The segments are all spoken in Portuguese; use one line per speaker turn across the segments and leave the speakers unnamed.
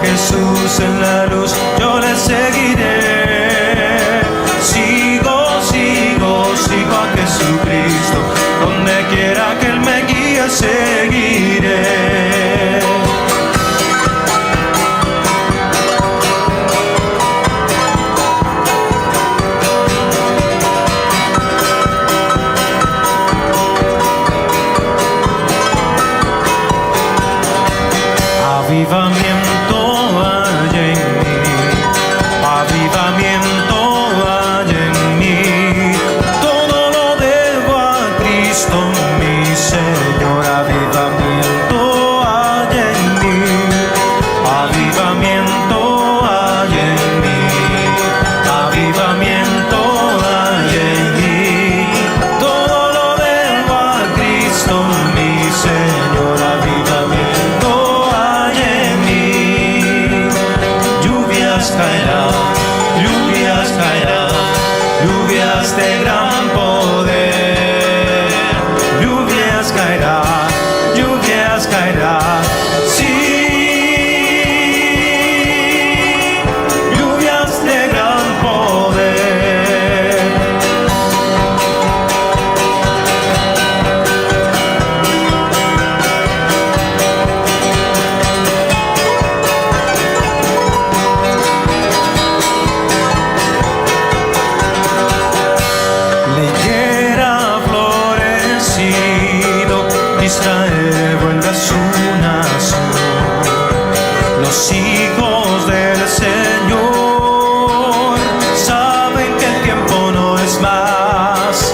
Jesús en la luz, yo le seguiré. Sigo, sigo, sigo a Jesucristo, donde quiera que Él me guíe, seguiré. Avivamiento hay en mí, avivamiento hay en mí, todo lo debo a Cristo mi Señor. Avivamiento hay en mí, avivamiento hay en mí, avivamiento hay en mí, todo lo debo a Cristo mi Señor. Avivamiento caerán, lluvias de gran poder, lluvias caerán, sí, lluvias de gran poder. Israel vuelve a su nación, los hijos del Señor saben que el tiempo no es más.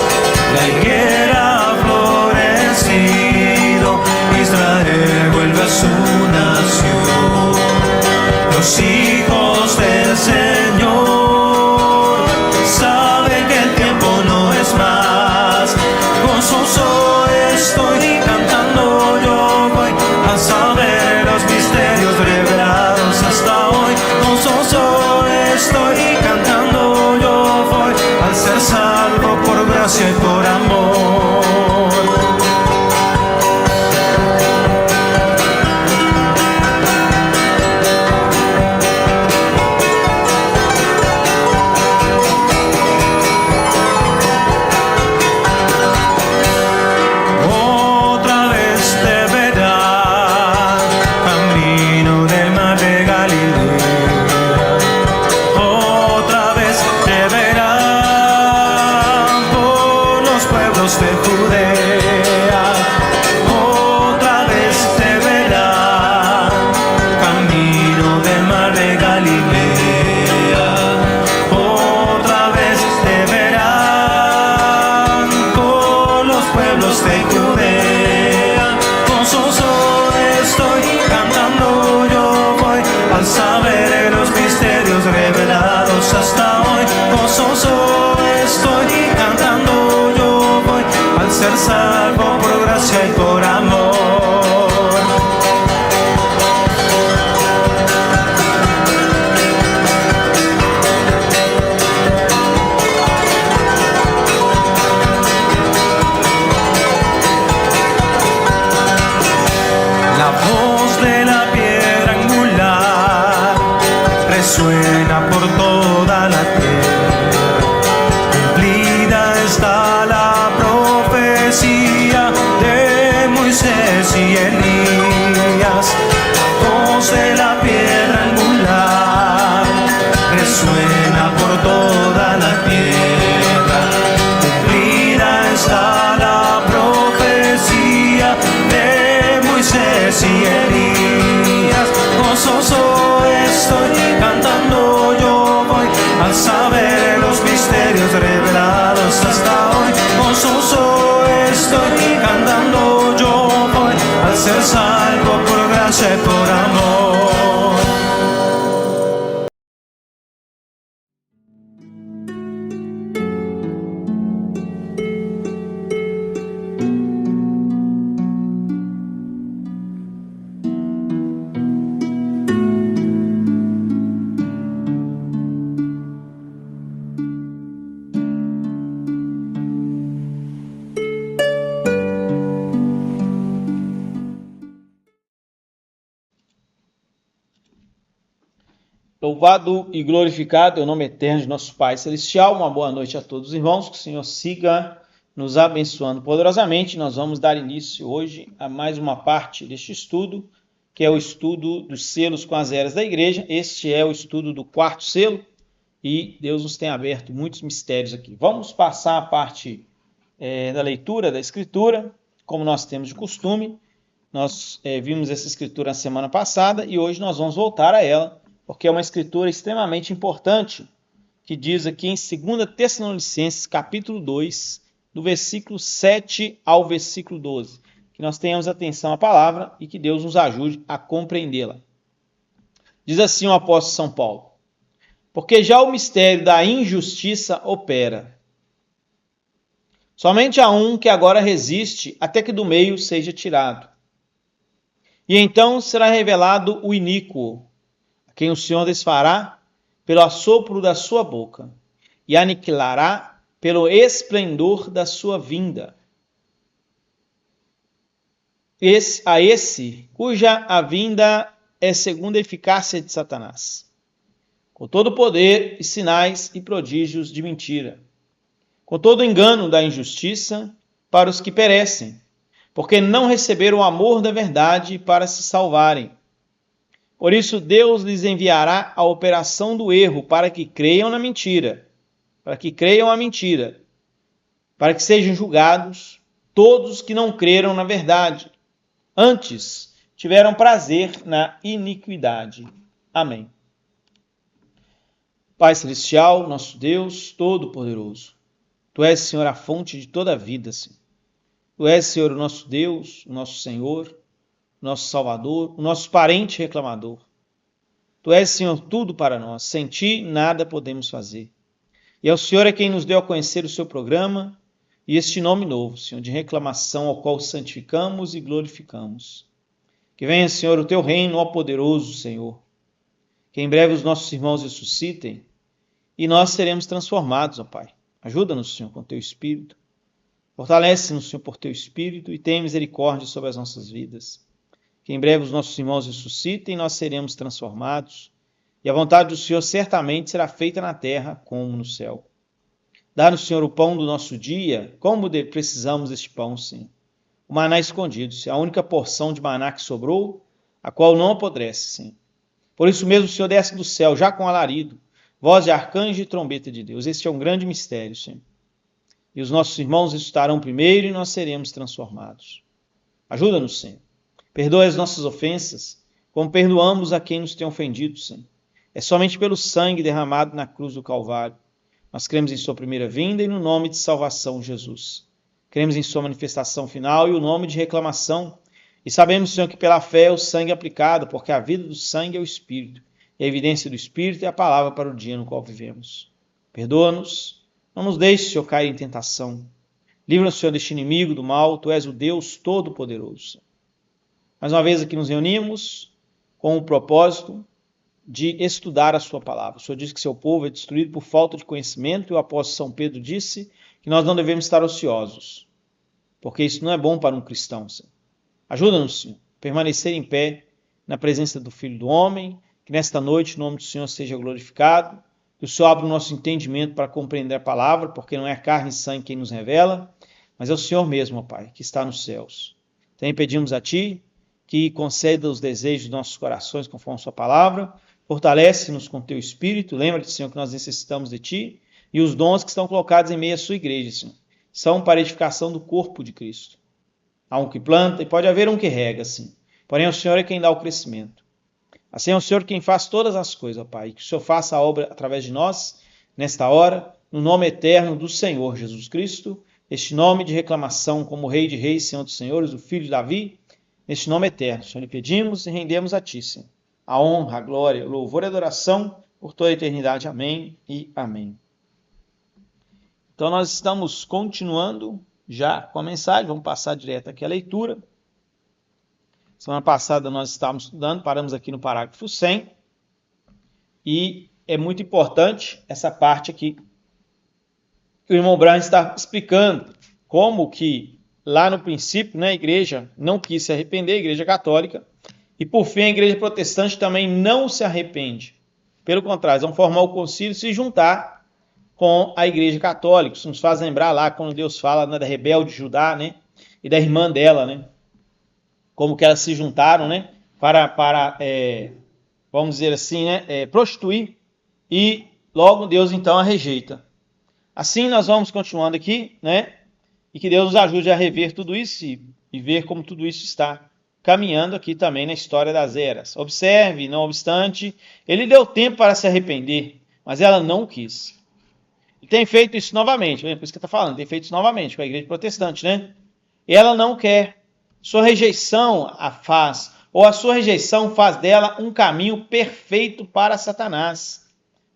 La higuera ha florecido, Israel vuelve a su nación, los hijos del Señor saben que el tiempo no es más. Gozoso estoy cantando, yo voy a saber los misterios revelados hasta hoy. Gozoso estoy cantando, yo voy al ser salvo por gracia y por amor. De Judea, otra vez te verán, camino del mar de Galilea, otra vez te verán por los pueblos de Judea. Gozoso estoy cantando, yo voy al saber los misterios revelados hasta hoy. Gozoso estoy cantando, al ser salvo por gracia y por amor. La voz de la piedra angular resuena por toda la tierra, cumplida está la ser salvo por gracia y por amor.
Louvado e glorificado é o nome eterno de nosso Pai Celestial. Uma boa noite a todos os irmãos, que o Senhor siga nos abençoando poderosamente. Nós vamos dar início hoje a mais uma parte deste estudo, que é o estudo dos selos com as eras da igreja. Este é o estudo do quarto selo e Deus nos tem aberto muitos mistérios aqui. Vamos passar a parte da leitura da Escritura, como nós temos de costume. Nós vimos essa Escritura na semana passada e hoje nós vamos voltar a ela, porque é uma escritura extremamente importante, que diz aqui em 2 Tessalonicenses, capítulo 2, do versículo 7 ao versículo 12. Que nós tenhamos atenção à palavra e que Deus nos ajude a compreendê-la. Diz assim o apóstolo São Paulo: porque já o mistério da injustiça opera. Somente há um que agora resiste até que do meio seja tirado. E então será revelado o iníquo, quem o Senhor desfará pelo assopro da sua boca e aniquilará pelo esplendor da sua vinda. A esse cuja a vinda é segundo a eficácia de Satanás, com todo o poder e sinais e prodígios de mentira, com todo o engano da injustiça para os que perecem, porque não receberam o amor da verdade para se salvarem. Por isso Deus lhes enviará a operação do erro para que creiam na mentira, para que sejam julgados todos que não creram na verdade, antes tiveram prazer na iniquidade. Amém. Pai Celestial, nosso Deus Todo-Poderoso, Tu és, Senhor, a fonte de toda a vida, Senhor. Tu és, Senhor, o nosso Deus, o nosso Senhor, nosso Salvador, o nosso parente reclamador. Tu és, Senhor, tudo para nós. Sem Ti, nada podemos fazer. E é o Senhor quem nos deu a conhecer o Seu programa e este nome novo, Senhor, de reclamação, ao qual santificamos e glorificamos. Que venha, Senhor, o Teu reino, ó poderoso Senhor. Que em breve os nossos irmãos ressuscitem e nós seremos transformados, ó Pai. Ajuda-nos, Senhor, com Teu Espírito. Fortalece-nos, Senhor, por Teu Espírito e tenha misericórdia sobre as nossas vidas. Que em breve os nossos irmãos ressuscitem e nós seremos transformados. E a vontade do Senhor certamente será feita na terra como no céu. Dá-nos, Senhor, o pão do nosso dia. Como precisamos deste pão, Senhor? O maná escondido, Senhor, a única porção de maná que sobrou, a qual não apodrece, Senhor. Por isso mesmo o Senhor desce do céu, já com alarido, voz de arcanjo e trombeta de Deus. Este é um grande mistério, Senhor. E os nossos irmãos ressuscitarão primeiro e nós seremos transformados. Ajuda-nos, Senhor. Perdoa as nossas ofensas, como perdoamos a quem nos tem ofendido, Senhor. É somente pelo sangue derramado na cruz do Calvário. Nós cremos em Sua primeira vinda e no nome de salvação, Jesus. Cremos em Sua manifestação final e o nome de reclamação. E sabemos, Senhor, que pela fé é o sangue aplicado, porque a vida do sangue é o Espírito. E a evidência do Espírito é a palavra para o dia no qual vivemos. Perdoa-nos. Não nos deixe, Senhor, cair em tentação. Livra-nos, Senhor, deste inimigo do mal. Tu és o Deus Todo-Poderoso. Mais uma vez aqui nos reunimos com o propósito de estudar a Sua palavra. O Senhor disse que Seu povo é destruído por falta de conhecimento e o apóstolo São Pedro disse que nós não devemos estar ociosos, porque isso não é bom para um cristão, Senhor. Ajuda-nos, Senhor, a permanecer em pé na presença do Filho do Homem, que nesta noite o nome do Senhor seja glorificado, que o Senhor abra o nosso entendimento para compreender a palavra, porque não é carne e sangue quem nos revela, mas é o Senhor mesmo, ó Pai, que está nos céus. Também pedimos a Ti que conceda os desejos dos nossos corações conforme a Sua palavra, fortalece-nos com Teu Espírito, lembra-te, Senhor, que nós necessitamos de Ti, e os dons que estão colocados em meio à Sua igreja, Senhor, são para a edificação do corpo de Cristo. Há um que planta e pode haver um que rega, sim. Porém, o Senhor é quem dá o crescimento. Assim é o Senhor quem faz todas as coisas, ó Pai, e que o Senhor faça a obra através de nós, nesta hora, no nome eterno do Senhor Jesus Cristo, este nome de reclamação como Rei de Reis, Senhor dos Senhores, o Filho de Davi, neste nome eterno, Senhor, lhe pedimos e rendemos a Ti, Senhor, a honra, a glória, o louvor e a adoração por toda a eternidade. Amém e amém. Então nós estamos continuando já com a mensagem, vamos passar direto aqui a leitura. Semana passada nós estávamos estudando, paramos aqui no parágrafo 100, e é muito importante essa parte aqui, que o irmão Branham está explicando como que lá no princípio, né, a igreja não quis se arrepender, a igreja católica, e por fim a igreja protestante também não se arrepende. Pelo contrário, vão formar o concílio e se juntar com a igreja católica. Isso nos faz lembrar lá quando Deus fala, né, da rebelde Judá, né, e da irmã dela, né, como que elas se juntaram, né, para vamos dizer assim, né, prostituir, e logo Deus então a rejeita. Assim nós vamos continuando aqui, né, e que Deus nos ajude a rever tudo isso e ver como tudo isso está caminhando aqui também na história das eras. Observe, não obstante, ele deu tempo para se arrepender, mas ela não quis. E tem feito isso novamente, por isso que está falando, tem feito isso novamente com a igreja protestante, né? E ela não quer. Sua rejeição a faz, ou a sua rejeição faz dela um caminho perfeito para Satanás.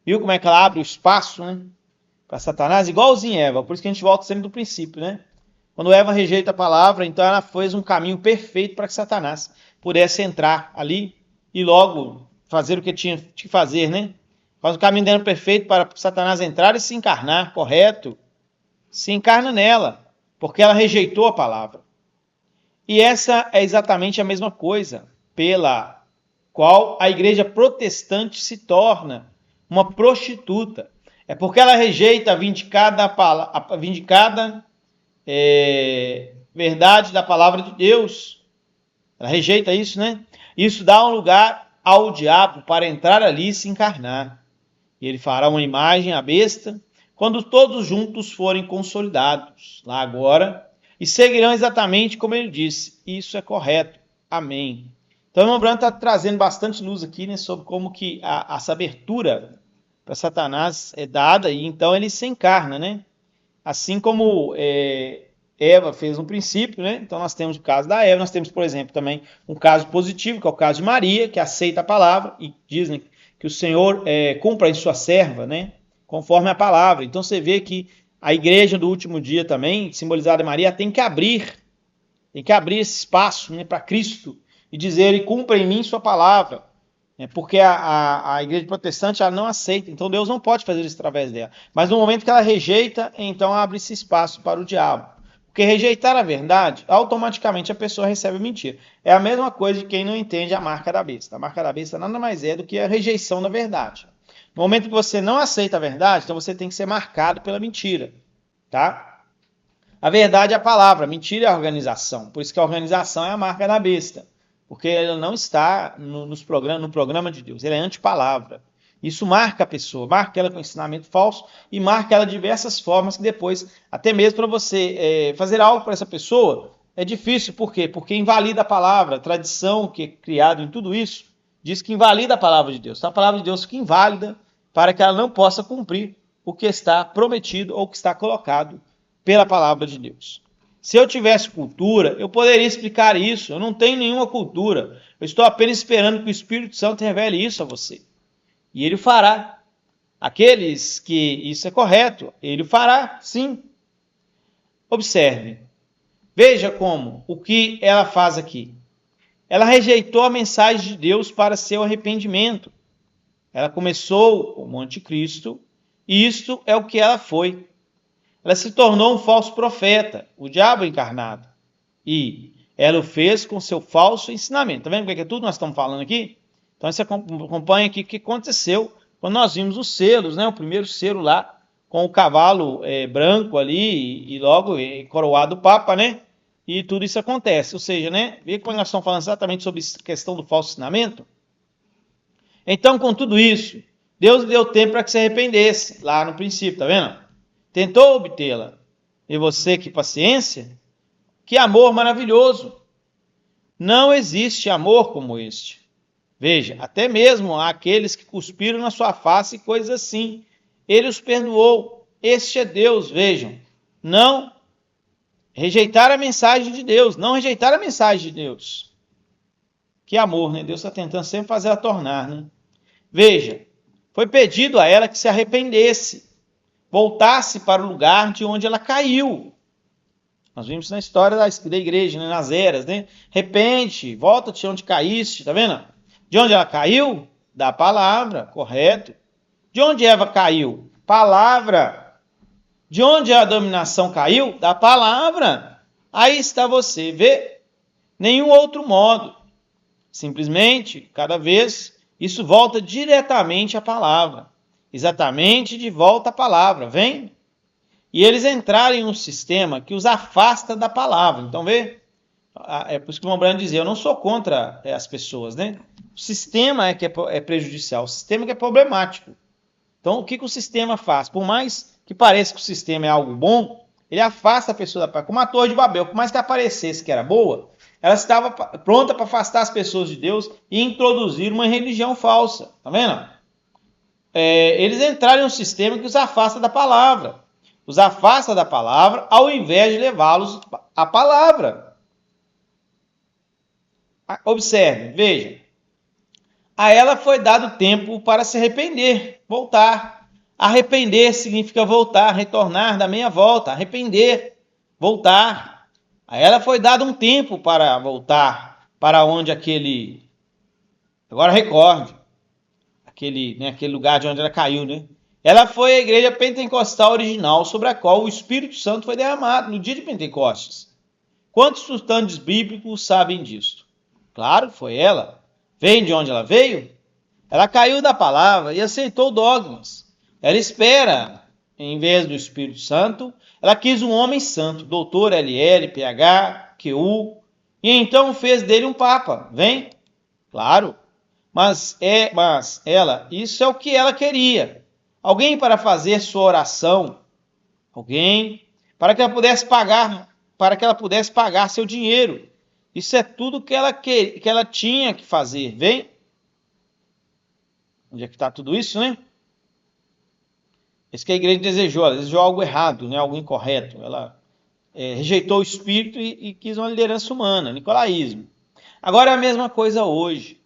Viu como é que ela abre o espaço, né, para Satanás? Igualzinho Eva, por isso que a gente volta sempre do princípio, né? Quando Eva rejeita a palavra, então ela fez um caminho perfeito para que Satanás pudesse entrar ali e logo fazer o que tinha que fazer, né? Faz um caminho dentro perfeito para Satanás entrar e se encarnar, correto? Se encarna nela, porque ela rejeitou a palavra. E essa é exatamente a mesma coisa pela qual a igreja protestante se torna uma prostituta. É porque ela rejeita a vindicada verdade da palavra de Deus. Ela rejeita isso, né? Isso dá um lugar ao diabo para entrar ali e se encarnar. E ele fará uma imagem à besta quando todos juntos forem consolidados lá agora e seguirão exatamente como ele disse. Isso é correto. Amém. Então o irmão Branham está trazendo bastante luz aqui, né, sobre como que essa abertura para Satanás é dada e então ele se encarna, né? Assim como Eva fez no princípio, né? Então nós temos o caso da Eva, nós temos, por exemplo, também um caso positivo, que é o caso de Maria, que aceita a palavra e diz, né, que o Senhor cumpra em sua serva, né, conforme a palavra. Então você vê que a igreja do último dia também, simbolizada em Maria, tem que abrir esse espaço, né, para Cristo e dizer, e cumpra em mim sua palavra. Porque a igreja protestante ela não aceita, então Deus não pode fazer isso através dela. Mas no momento que ela rejeita, então abre esse espaço para o diabo. Porque rejeitar a verdade, automaticamente a pessoa recebe mentira. É a mesma coisa de quem não entende a marca da besta. A marca da besta nada mais é do que a rejeição da verdade. No momento que você não aceita a verdade, então você tem que ser marcado pela mentira. Tá? A verdade é a palavra, a mentira é a organização. Por isso que a organização é a marca da besta. Porque ela não está no programa de Deus, ele é antipalavra. Isso marca a pessoa, marca ela com ensinamento falso e marca ela de diversas formas que depois, até mesmo para você fazer algo para essa pessoa, é difícil. Por quê? Porque invalida a palavra, a tradição que é criada em tudo isso, diz que invalida a palavra de Deus. Então a palavra de Deus fica inválida para que ela não possa cumprir o que está prometido ou o que está colocado pela palavra de Deus. Se eu tivesse cultura, eu poderia explicar isso. Eu não tenho nenhuma cultura. Eu estou apenas esperando que o Espírito Santo revele isso a você. E ele o fará. Aqueles que isso é correto, ele o fará, sim. Observe. Veja como o que ela faz aqui. Ela rejeitou a mensagem de Deus para seu arrependimento. Ela começou como anticristo, e isto é o que ela foi. Ela se tornou um falso profeta, o diabo encarnado. E ela o fez com seu falso ensinamento. Está vendo o que é tudo nós estamos falando aqui? Então você acompanha aqui o que aconteceu quando nós vimos os selos, né? O primeiro selo lá, com o cavalo branco ali, e logo coroado o Papa, né? E tudo isso acontece. Ou seja, né? Vê como nós estamos falando exatamente sobre a questão do falso ensinamento? Então, com tudo isso, Deus deu tempo para que se arrependesse, lá no princípio, tá vendo? Tentou obtê-la. E você, que paciência, que amor maravilhoso. Não existe amor como este. Veja, até mesmo aqueles que cuspiram na sua face e coisas assim, ele os perdoou. Este é Deus, vejam. Não rejeitar a mensagem de Deus, não rejeitar a mensagem de Deus. Que amor, né? Deus está tentando sempre fazer ela tornar, né? Veja, foi pedido a ela que se arrependesse, voltasse para o lugar de onde ela caiu. Nós vimos na história da igreja, né? Nas eras, né? Arrepende, volta de onde caíste, tá vendo? De onde ela caiu? Da palavra, correto. De onde Eva caiu? Palavra. De onde a dominação caiu? Da palavra. Aí está você, vê? Nenhum outro modo. Simplesmente, cada vez, isso volta diretamente à palavra. Exatamente de volta à palavra, vem? E eles entraram em um sistema que os afasta da palavra. Então, vê? É por isso que o Mombrano dizia, eu não sou contra as pessoas, né? O sistema que é prejudicial, o sistema que é problemático. Então, o que o sistema faz? Por mais que pareça que o sistema é algo bom, ele afasta a pessoa da palavra. Como a Torre de Babel, por mais que aparecesse que era boa, ela estava pronta para afastar as pessoas de Deus e introduzir uma religião falsa. Tá vendo? Eles entraram em um sistema que os afasta da palavra. Os afasta da palavra ao invés de levá-los à palavra. Observe, veja. A ela foi dado tempo para se arrepender, voltar. Arrepender significa voltar, retornar da meia volta, arrepender, voltar. A ela foi dado um tempo para voltar para onde aquele... Agora recorde, aquele lugar de onde ela caiu, né? Ela foi a igreja pentecostal original sobre a qual o Espírito Santo foi derramado no dia de Pentecostes. Quantos estudantes bíblicos sabem disso? Claro, foi ela. Vem de onde ela veio? Ela caiu da palavra e aceitou dogmas. Ela espera, em vez do Espírito Santo, ela quis um homem santo, doutor LL, PH, QU, e então fez dele um papa. Vem? Claro. Mas ela, isso é o que ela queria. Alguém para fazer sua oração. Alguém para que ela pudesse pagar seu dinheiro. Isso é tudo que ela tinha que fazer. Vem? Onde é que está tudo isso, né? Isso que a igreja desejou. Ela desejou algo errado, né? Algo incorreto. Ela rejeitou o espírito e quis uma liderança humana, nicolaísmo. Agora é a mesma coisa hoje.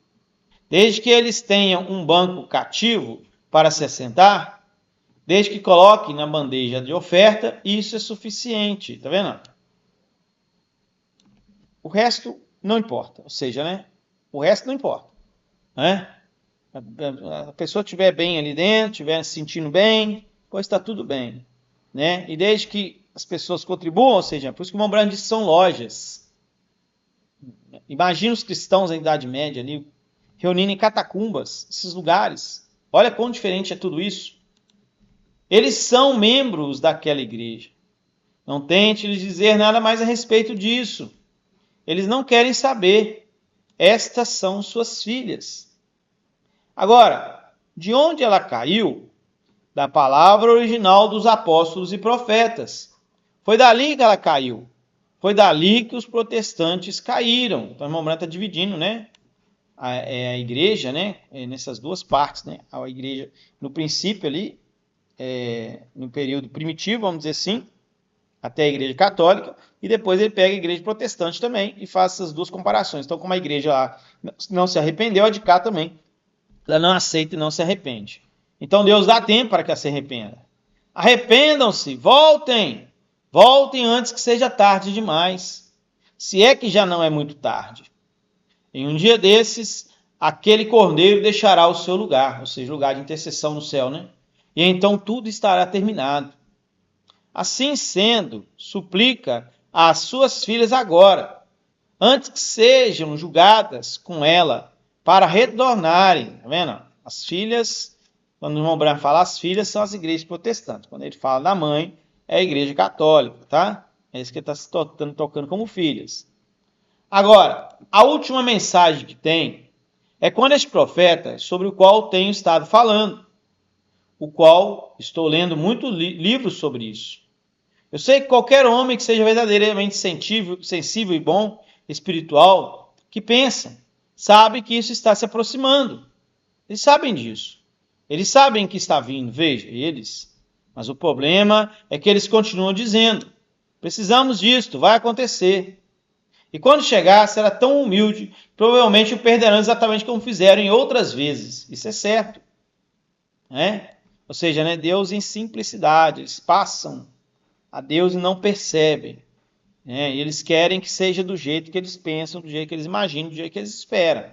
Desde que eles tenham um banco cativo para se assentar, desde que coloquem na bandeja de oferta, isso é suficiente. Tá vendo? O resto não importa. Ou seja, né? O resto não importa. Né? A pessoa estiver bem ali dentro, estiver se sentindo bem, pois está tudo bem. Né? E desde que as pessoas contribuam, ou seja, por isso que o Mombrano disse que são lojas. Imagina os cristãos da Idade Média ali, reunindo em catacumbas, esses lugares. Olha quão diferente é tudo isso. Eles são membros daquela igreja. Não tente lhes dizer nada mais a respeito disso. Eles não querem saber. Estas são suas filhas. Agora, de onde ela caiu? Da palavra original dos apóstolos e profetas. Foi dali que ela caiu. Foi dali que os protestantes caíram. Então, o irmão Branco está dividindo, né? A igreja, né? Nessas duas partes, né? A igreja, no princípio ali, no período primitivo, vamos dizer assim, até a igreja católica, e depois ele pega a igreja protestante também e faz essas duas comparações. Então, como a igreja lá não se arrependeu, a de cá também, ela não aceita e não se arrepende. Então, Deus dá tempo para que ela se arrependa. Arrependam-se, voltem antes que seja tarde demais, se é que já não é muito tarde. Em um dia desses, aquele cordeiro deixará o seu lugar, ou seja, lugar de intercessão no céu, né? E então tudo estará terminado. Assim sendo, suplica às suas filhas agora, antes que sejam julgadas com ela, para retornarem. Tá vendo? As filhas, quando o irmão Branco fala as filhas, são as igrejas protestantes. Quando ele fala da mãe, é a igreja católica, tá? É isso que ele está tocando como filhas. Agora, a última mensagem que tem é quando este profeta, sobre o qual tenho estado falando, o qual estou lendo muitos livros sobre isso. Eu sei que qualquer homem que seja verdadeiramente sensível e bom, espiritual, que pensa, sabe que isso está se aproximando. Eles sabem disso. Eles sabem que está vindo, veja, eles. Mas o problema é que eles continuam dizendo, precisamos disto, vai acontecer. E quando chegar, será tão humilde, provavelmente o perderão exatamente como fizeram em outras vezes. Isso é certo. Né? Ou seja, né, Deus em simplicidade, eles passam a Deus e não percebem. Né? E eles querem que seja do jeito que eles pensam, do jeito que eles imaginam, do jeito que eles esperam.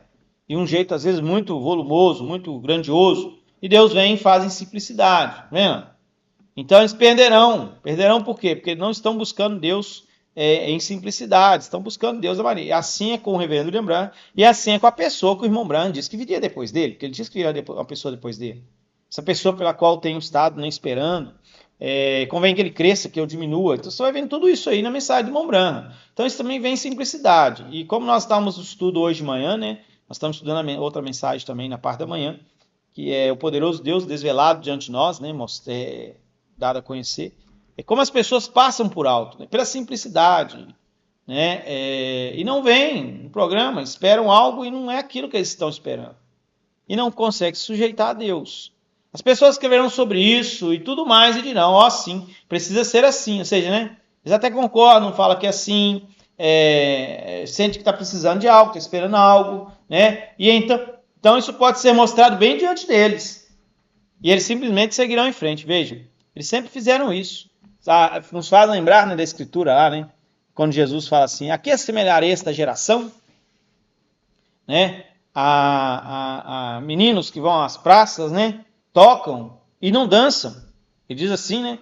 E um jeito, às vezes, muito volumoso, muito grandioso. E Deus vem e faz em simplicidade. Tá vendo? Então eles perderão. Perderão por quê? Porque não estão buscando Deus em simplicidade, estão buscando Deus da maneira. Assim é com o reverendo William Branham, e assim é com a pessoa que o irmão Branham disse que viria depois dele, porque ele disse que viria uma pessoa depois dele. Essa pessoa pela qual tenho estado nem esperando, convém que ele cresça, que eu diminua. Então você vai vendo tudo isso aí na mensagem do irmão Branham. Então isso também vem em simplicidade. E como nós estamos no estudo hoje de manhã, né? Nós estamos estudando outra mensagem também na parte da manhã, que é o poderoso Deus desvelado diante de nós, né? Dado a conhecer. É como as pessoas passam por alto, né? Pela simplicidade, né? E não vêm no programa, esperam algo e não é aquilo que eles estão esperando. E não conseguem se sujeitar a Deus. As pessoas escreverão sobre isso e tudo mais e dirão, sim, precisa ser assim. Ou seja, né? Eles até concordam, falam que é assim, sente que está precisando de algo, está esperando algo, né? E então isso pode ser mostrado bem diante deles. E eles simplesmente seguirão em frente. Vejam, eles sempre fizeram isso. Nos faz lembrar, né, da escritura lá, né? Quando Jesus fala assim, a que assemelharei esta geração? Né? A meninos que vão às praças, né? Tocam e não dançam. Ele diz assim, né?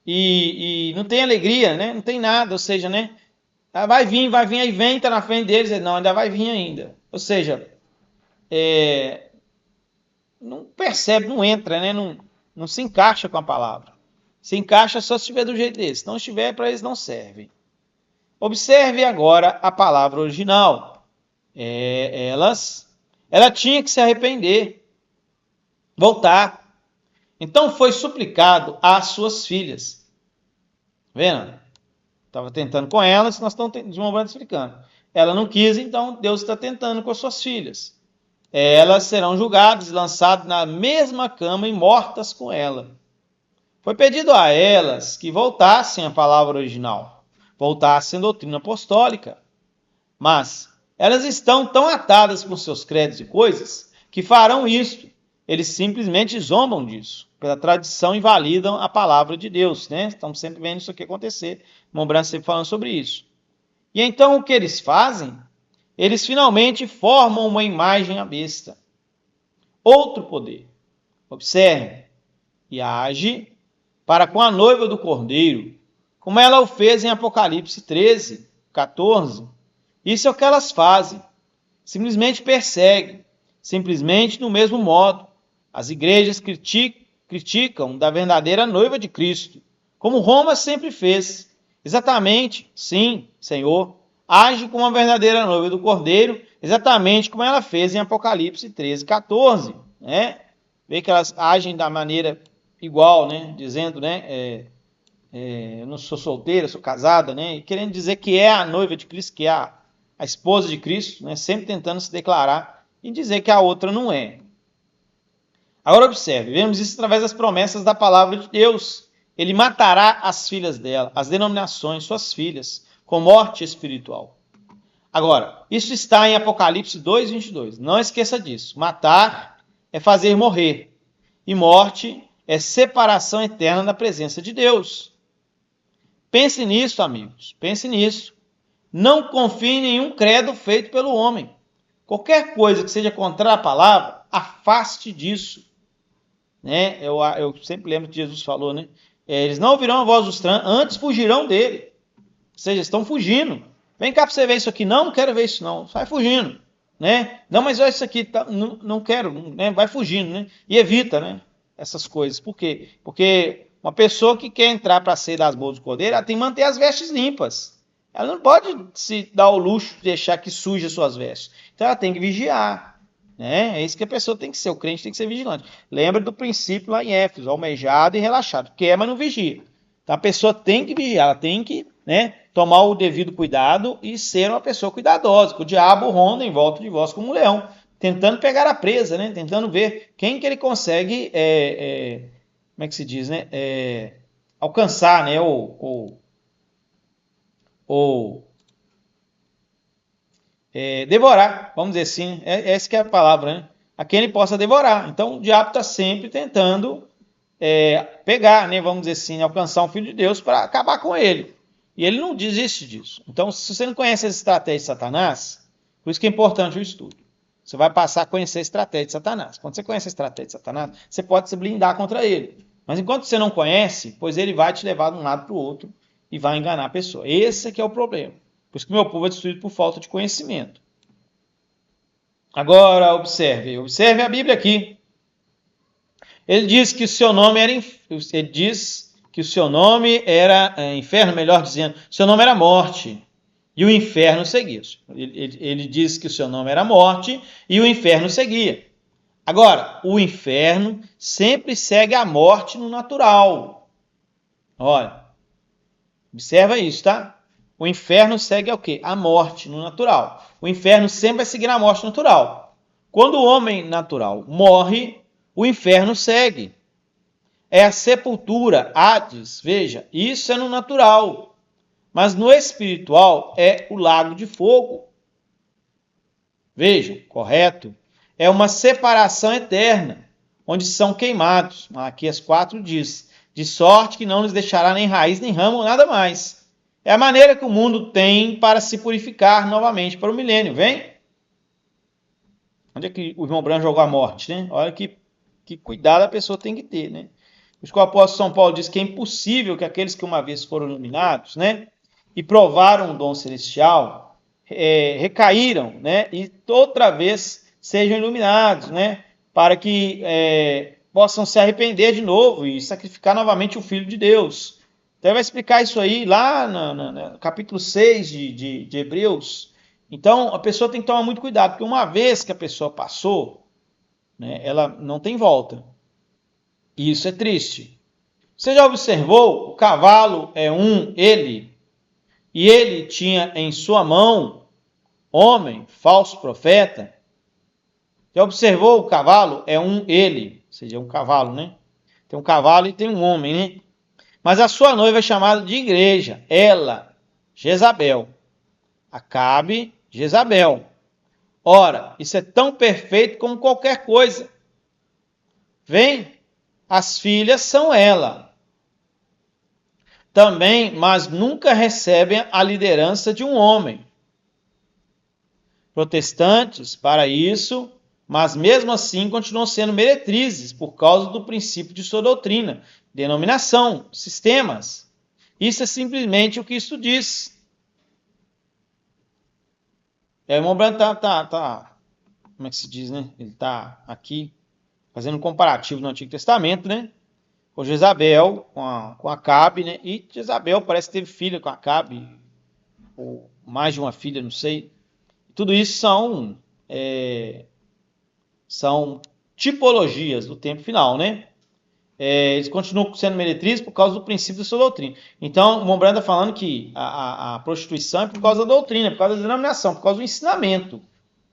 E não tem alegria, né? Não tem nada, ou seja, né? Vai vir, aí vem, tá na frente deles, não, ainda vai vir ainda. Ou seja, não percebe, não entra, né? Não se encaixa com a palavra. Se encaixa só se estiver do jeito desse. Se não estiver, para eles não serve. Observe agora a palavra original. Ela tinha que se arrepender, voltar. Então foi suplicado às suas filhas. Vendo? Estava tentando com elas, nós estamos desenvolvendo explicando. Ela não quis, então Deus está tentando com as suas filhas. Elas serão julgadas e lançadas na mesma cama e mortas com ela. Foi pedido a elas que voltassem à palavra original, voltassem à doutrina apostólica. Mas elas estão tão atadas com seus credos e coisas que farão isso. Eles simplesmente zombam disso. Pela tradição invalidam a palavra de Deus. Né? Estamos sempre vendo isso aqui acontecer. O irmão Branham sempre falando sobre isso. E então o que eles fazem? Eles finalmente formam uma imagem à besta. Outro poder. Observe. E age para com a noiva do Cordeiro, como ela o fez em Apocalipse 13, 14. Isso é o que elas fazem. Simplesmente perseguem. Simplesmente do mesmo modo. As igrejas criticam da verdadeira noiva de Cristo, como Roma sempre fez. Exatamente, sim, Senhor. Age como a verdadeira noiva do Cordeiro, exatamente como ela fez em Apocalipse 13, 14. Né? Vê que elas agem da maneira igual, né? Dizendo, né? Eu não sou solteira, sou casada, né? E querendo dizer que é a noiva de Cristo, que é a esposa de Cristo, né? Sempre tentando se declarar e dizer que a outra não é. Agora observe, vemos isso através das promessas da palavra de Deus. Ele matará as filhas dela, as denominações, suas filhas, com morte espiritual. Agora, isso está em Apocalipse 2, 22. Não esqueça disso. Matar é fazer morrer. E morte é separação eterna da presença de Deus. Pense nisso, amigos. Pense nisso. Não confie em nenhum credo feito pelo homem. Qualquer coisa que seja contra a palavra, afaste disso. Né? Eu sempre lembro que Jesus falou, né? Eles não ouvirão a voz dos estranhos, antes fugirão dele. Ou seja, estão fugindo. Vem cá para você ver isso aqui. Não quero ver isso não. Sai fugindo. Né? Não, mas olha isso aqui. Tá, não quero. Né? Vai fugindo. Né? E evita, né? Essas coisas. Por quê? Porque uma pessoa que quer entrar para ser das boas do Cordeiro, ela tem que manter as vestes limpas. Ela não pode se dar o luxo de deixar que suje as suas vestes. Então ela tem que vigiar. Né? É isso que a pessoa tem que ser. O crente tem que ser vigilante. Lembra do princípio lá em Éfeso, almejado e relaxado. Quer, mas não vigia. Então a pessoa tem que vigiar, ela tem que, né, tomar o devido cuidado e ser uma pessoa cuidadosa. Que o diabo ronda em volta de vós como um leão, tentando pegar a presa, né? Tentando ver quem que ele consegue, como é que se diz, né? Alcançar, né? Ou devorar, vamos dizer assim, essa que é a palavra, né? A quem ele possa devorar. Então o diabo está sempre tentando pegar, né, vamos dizer assim, alcançar um filho de Deus para acabar com ele. E ele não desiste disso. Então, se você não conhece as estratégias de Satanás, por isso que é importante o estudo. Você vai passar a conhecer a estratégia de Satanás. Quando você conhece a estratégia de Satanás, você pode se blindar contra ele. Mas enquanto você não conhece, pois ele vai te levar de um lado para o outro e vai enganar a pessoa. Esse que é o problema. Por isso que o meu povo é destruído por falta de conhecimento. Agora, observe a Bíblia aqui. Ele diz que o seu nome era inferno, melhor dizendo, seu nome era morte, e o inferno seguia. Ele diz que o seu nome era morte, e o inferno seguia. Agora, o inferno sempre segue a morte no natural. Olha, observa isso, tá? O inferno segue o quê? A morte no natural. O inferno sempre vai seguir a morte natural. Quando o homem natural morre, o inferno segue. É a sepultura, Hades, veja, isso é no natural. Mas no espiritual é o lago de fogo. Vejam, correto? É uma separação eterna, onde são queimados. Malaquias 4 diz, de sorte que não lhes deixará nem raiz, nem ramo, nada mais. É a maneira que o mundo tem para se purificar novamente para o milênio. Vem? Onde é que o irmão Branco jogou a morte, né? Olha que cuidado a pessoa tem que ter, né? Por isso que o apóstolo São Paulo diz que é impossível que aqueles que uma vez foram iluminados, né? E provaram o dom celestial, recaíram, né? E outra vez sejam iluminados, né? Para que possam se arrepender de novo e sacrificar novamente o Filho de Deus. Então ele vai explicar isso aí lá no capítulo 6 de Hebreus. Então a pessoa tem que tomar muito cuidado, porque uma vez que a pessoa passou, né, ela não tem volta. E isso é triste. Você já observou? O cavalo é ele, e ele tinha em sua mão homem, falso profeta. Já observou? O cavalo é ele, ou seja, é um cavalo, né? Tem um cavalo e tem um homem, né? Mas a sua noiva é chamada de igreja, ela, Jezabel. Acabe, Jezabel. Ora, isso é tão perfeito como qualquer coisa. Vem, as filhas são ela. Também, mas nunca recebem a liderança de um homem. Protestantes, para isso, mas mesmo assim continuam sendo meretrizes por causa do princípio de sua doutrina, denominação, sistemas. Isso é simplesmente o que isso diz. O irmão Branco tá, como é que se diz, né? Ele está aqui fazendo um comparativo no Antigo Testamento, né? Com Jezabel, com Acabe, né? E Jezabel parece que teve filha com Acabe, ou mais de uma filha, não sei. Tudo isso são tipologias do tempo final, né? Eles continuam sendo meretrizes por causa do princípio da sua doutrina. Então, o Mombrand está falando que a prostituição é por causa da doutrina, por causa da denominação, por causa do ensinamento.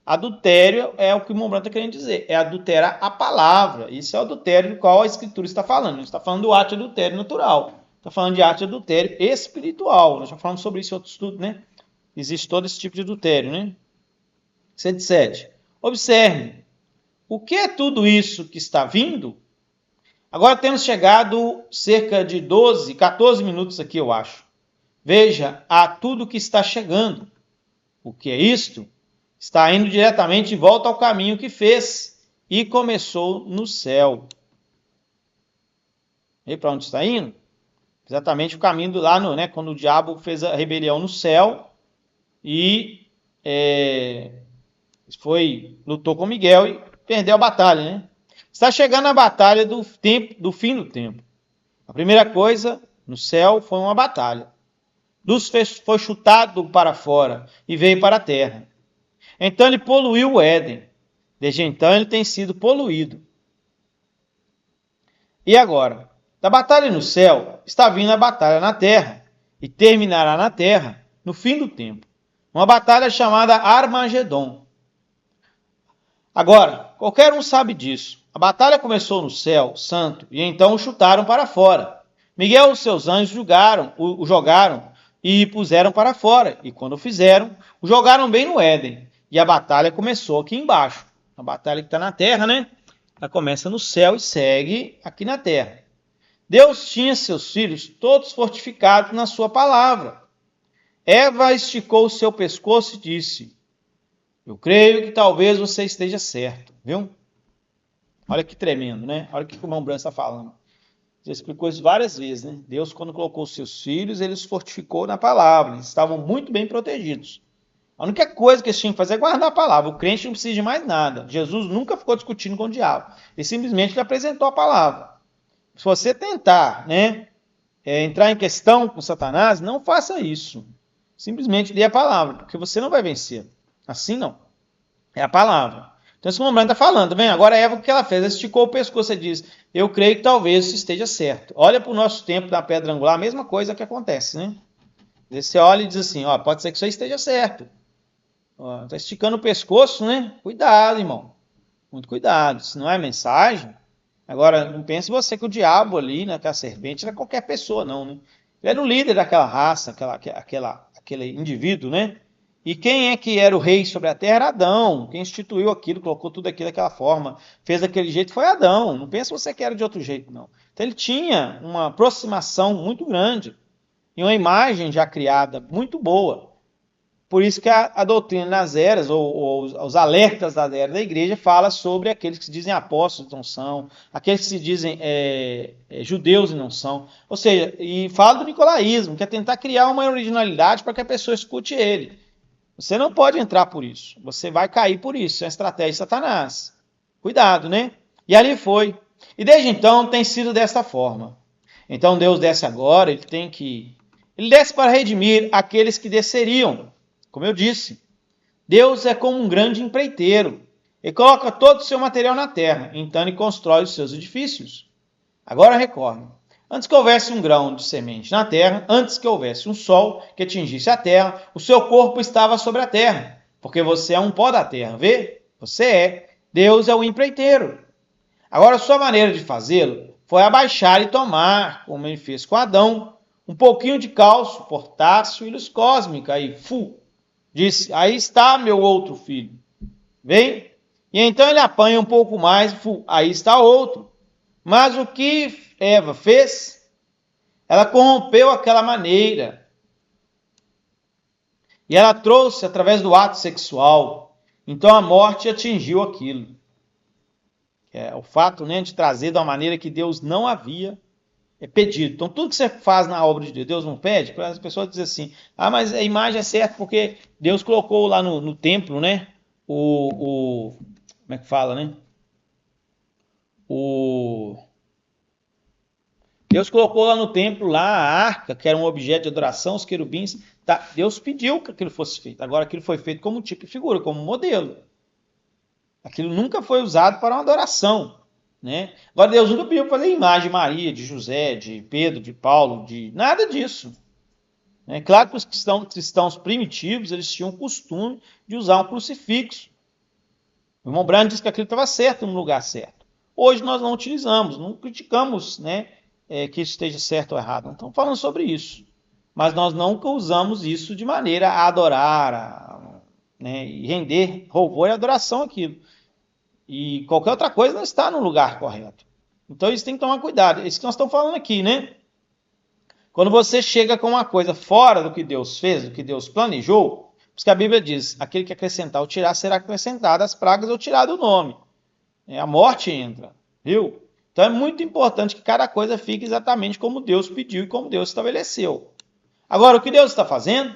Adultério é o que o Mombrand está querendo dizer, é adulterar a palavra. Isso é o adultério do qual a Escritura está falando. Não está falando do ato de adultério natural, está falando de ato de adultério espiritual. Nós já falamos sobre isso em outro estudo, né? Existe todo esse tipo de adultério, né? 107. Observe, o que é tudo isso que está vindo? Agora temos chegado cerca de 14 minutos aqui, eu acho. Veja, a tudo que está chegando. O que é isto? Está indo diretamente de volta ao caminho que fez e começou no céu. E para onde está indo? Exatamente o caminho do lá, né, quando o diabo fez a rebelião no céu e lutou com Miguel e perdeu a batalha, né? Está chegando a batalha do fim do tempo. A primeira coisa no céu foi uma batalha. Luz foi chutado para fora e veio para a terra. Então ele poluiu o Éden. Desde então ele tem sido poluído. E agora? Da batalha no céu está vindo a batalha na terra e terminará na terra no fim do tempo. Uma batalha chamada Armagedon. Agora, qualquer um sabe disso. A batalha começou no céu santo e então o chutaram para fora. Miguel e os seus anjos o jogaram e puseram para fora. E quando o fizeram, o jogaram bem no Éden. E a batalha começou aqui embaixo. A batalha que está na terra, né? Ela começa no céu e segue aqui na terra. Deus tinha seus filhos todos fortificados na sua palavra. Eva esticou o seu pescoço e disse: eu creio que talvez você esteja certo, viu? Olha que tremendo, né? Olha o que o irmão Branco está falando. Já explicou isso várias vezes, né? Deus, quando colocou os seus filhos, ele os fortificou na palavra. Eles estavam muito bem protegidos. A única coisa que eles tinham que fazer é guardar a palavra. O crente não precisa de mais nada. Jesus nunca ficou discutindo com o diabo. Ele simplesmente lhe apresentou a palavra. Se você tentar, né, entrar em questão com Satanás, não faça isso. Simplesmente dê a palavra, porque você não vai vencer. Assim não. É a palavra. Então esse momento está falando, tá vendo? Agora Eva, o que ela fez? Ela esticou o pescoço e diz: eu creio que talvez isso esteja certo. Olha para o nosso tempo da pedra angular, a mesma coisa que acontece, né? Você olha e diz assim: ó, pode ser que isso aí esteja certo. Está esticando o pescoço, né? Cuidado, irmão. Muito cuidado. Se não é mensagem. Agora, não pense você que o diabo ali, né, que a serpente, era qualquer pessoa, não, né? Ele era o líder daquela raça, aquele indivíduo, né? E quem é que era o rei sobre a terra? Era Adão. Quem instituiu aquilo, colocou tudo aquilo daquela forma, fez daquele jeito, foi Adão. Não pense você que era de outro jeito, não. Então ele tinha uma aproximação muito grande e uma imagem já criada muito boa. Por isso que a doutrina nas eras, ou os alertas da era da igreja, fala sobre aqueles que se dizem apóstolos e não são, aqueles que se dizem judeus e não são. Ou seja, e fala do nicolaísmo, que é tentar criar uma originalidade para que a pessoa escute ele. Você não pode entrar por isso. Você vai cair por isso. É uma estratégia de Satanás. Cuidado, né? E ali foi. E desde então tem sido dessa forma. Então Deus desce agora, ele desce para redimir aqueles que desceriam. Como eu disse, Deus é como um grande empreiteiro. Ele coloca todo o seu material na terra, então ele constrói os seus edifícios. Agora recorde. Antes que houvesse um grão de semente na terra, antes que houvesse um sol que atingisse a terra, o seu corpo estava sobre a terra, porque você é um pó da terra, vê? Você é. Deus é o empreiteiro. Agora, a sua maneira de fazê-lo foi abaixar e tomar, como ele fez com Adão, um pouquinho de cálcio, potássio e luz cósmica, e disse: aí está meu outro filho. Vem? E então ele apanha um pouco mais, aí está outro. Mas o que Eva fez? Ela corrompeu aquela maneira. E ela trouxe através do ato sexual. Então a morte atingiu aquilo. É o fato, né, de trazer de uma maneira que Deus não havia pedido. Então tudo que você faz na obra de Deus, Deus não pede. As pessoas dizem assim: ah, mas a imagem é certa porque Deus colocou lá no templo, né, como é que fala, né? Deus colocou lá no templo lá a arca, que era um objeto de adoração, os querubins. Tá? Deus pediu que aquilo fosse feito. Agora aquilo foi feito como tipo de figura, como modelo. Aquilo nunca foi usado para uma adoração, né? Agora Deus nunca pediu para fazer imagem de Maria, de José, de Pedro, de Paulo, de nada disso. É claro que os cristãos primitivos, eles tinham o costume de usar um crucifixo. O irmão Brando disse que aquilo estava certo no lugar certo. Hoje nós não utilizamos, não criticamos, né, que isso esteja certo ou errado. Não estamos falando sobre isso. Mas nós nunca usamos isso de maneira a adorar, né, e render louvor e adoração àquilo. E qualquer outra coisa não está no lugar correto. Então isso tem que tomar cuidado. É isso que nós estamos falando aqui, né? Quando você chega com uma coisa fora do que Deus fez, do que Deus planejou, porque a Bíblia diz: aquele que acrescentar ou tirar será acrescentado, as pragas ou tirado o nome. A morte entra, viu? Então é muito importante que cada coisa fique exatamente como Deus pediu e como Deus estabeleceu. Agora, o que Deus está fazendo?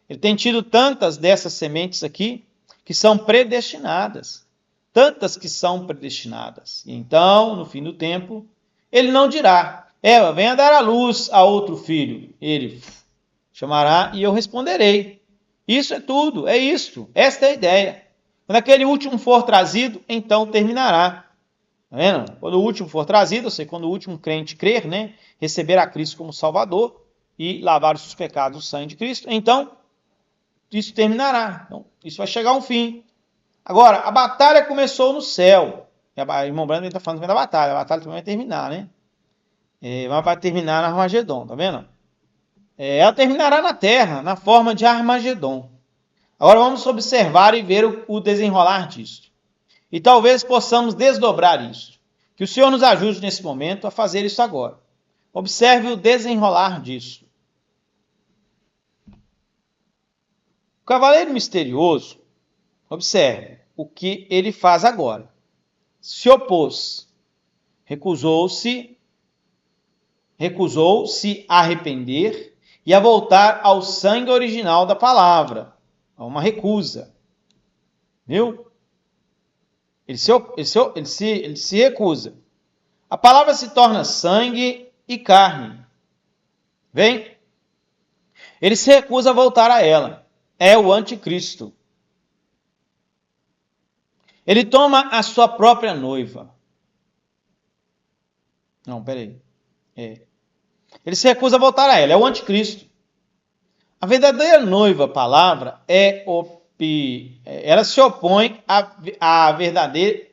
Ele tem tido tantas dessas sementes aqui que são predestinadas. Tantas que são predestinadas. Então, no fim do tempo, ele não dirá: Eva, venha dar à luz a outro filho. Ele chamará e eu responderei. Isso é tudo, é isto. Esta é a ideia. Quando aquele último for trazido, então terminará. Tá vendo? Quando o último for trazido, ou seja, quando o último crente crer, né, receber a Cristo como Salvador e lavar os seus pecados no sangue de Cristo, então isso terminará. Então, isso vai chegar a um fim. Agora, a batalha começou no céu. O irmão Brando está falando também da batalha. A batalha também vai terminar, né? Mas vai terminar na Armagedon, tá vendo? Ela terminará na terra, na forma de Armagedon. Agora vamos observar e ver o desenrolar disso. E talvez possamos desdobrar isso. Que o Senhor nos ajude nesse momento a fazer isso agora. Observe o desenrolar disso. O cavaleiro misterioso, observe o que ele faz agora. Se opôs, recusou-se a arrepender e a voltar ao sangue original da palavra. Há uma recusa. Viu? Ele se recusa. A palavra se torna sangue e carne. Vem? Ele se recusa a voltar a ela. É o anticristo. Ele toma a sua própria noiva. Não, peraí. Ele se recusa a voltar a ela. É o anticristo. A verdadeira noiva, palavra, ela se opõe à verdadeira.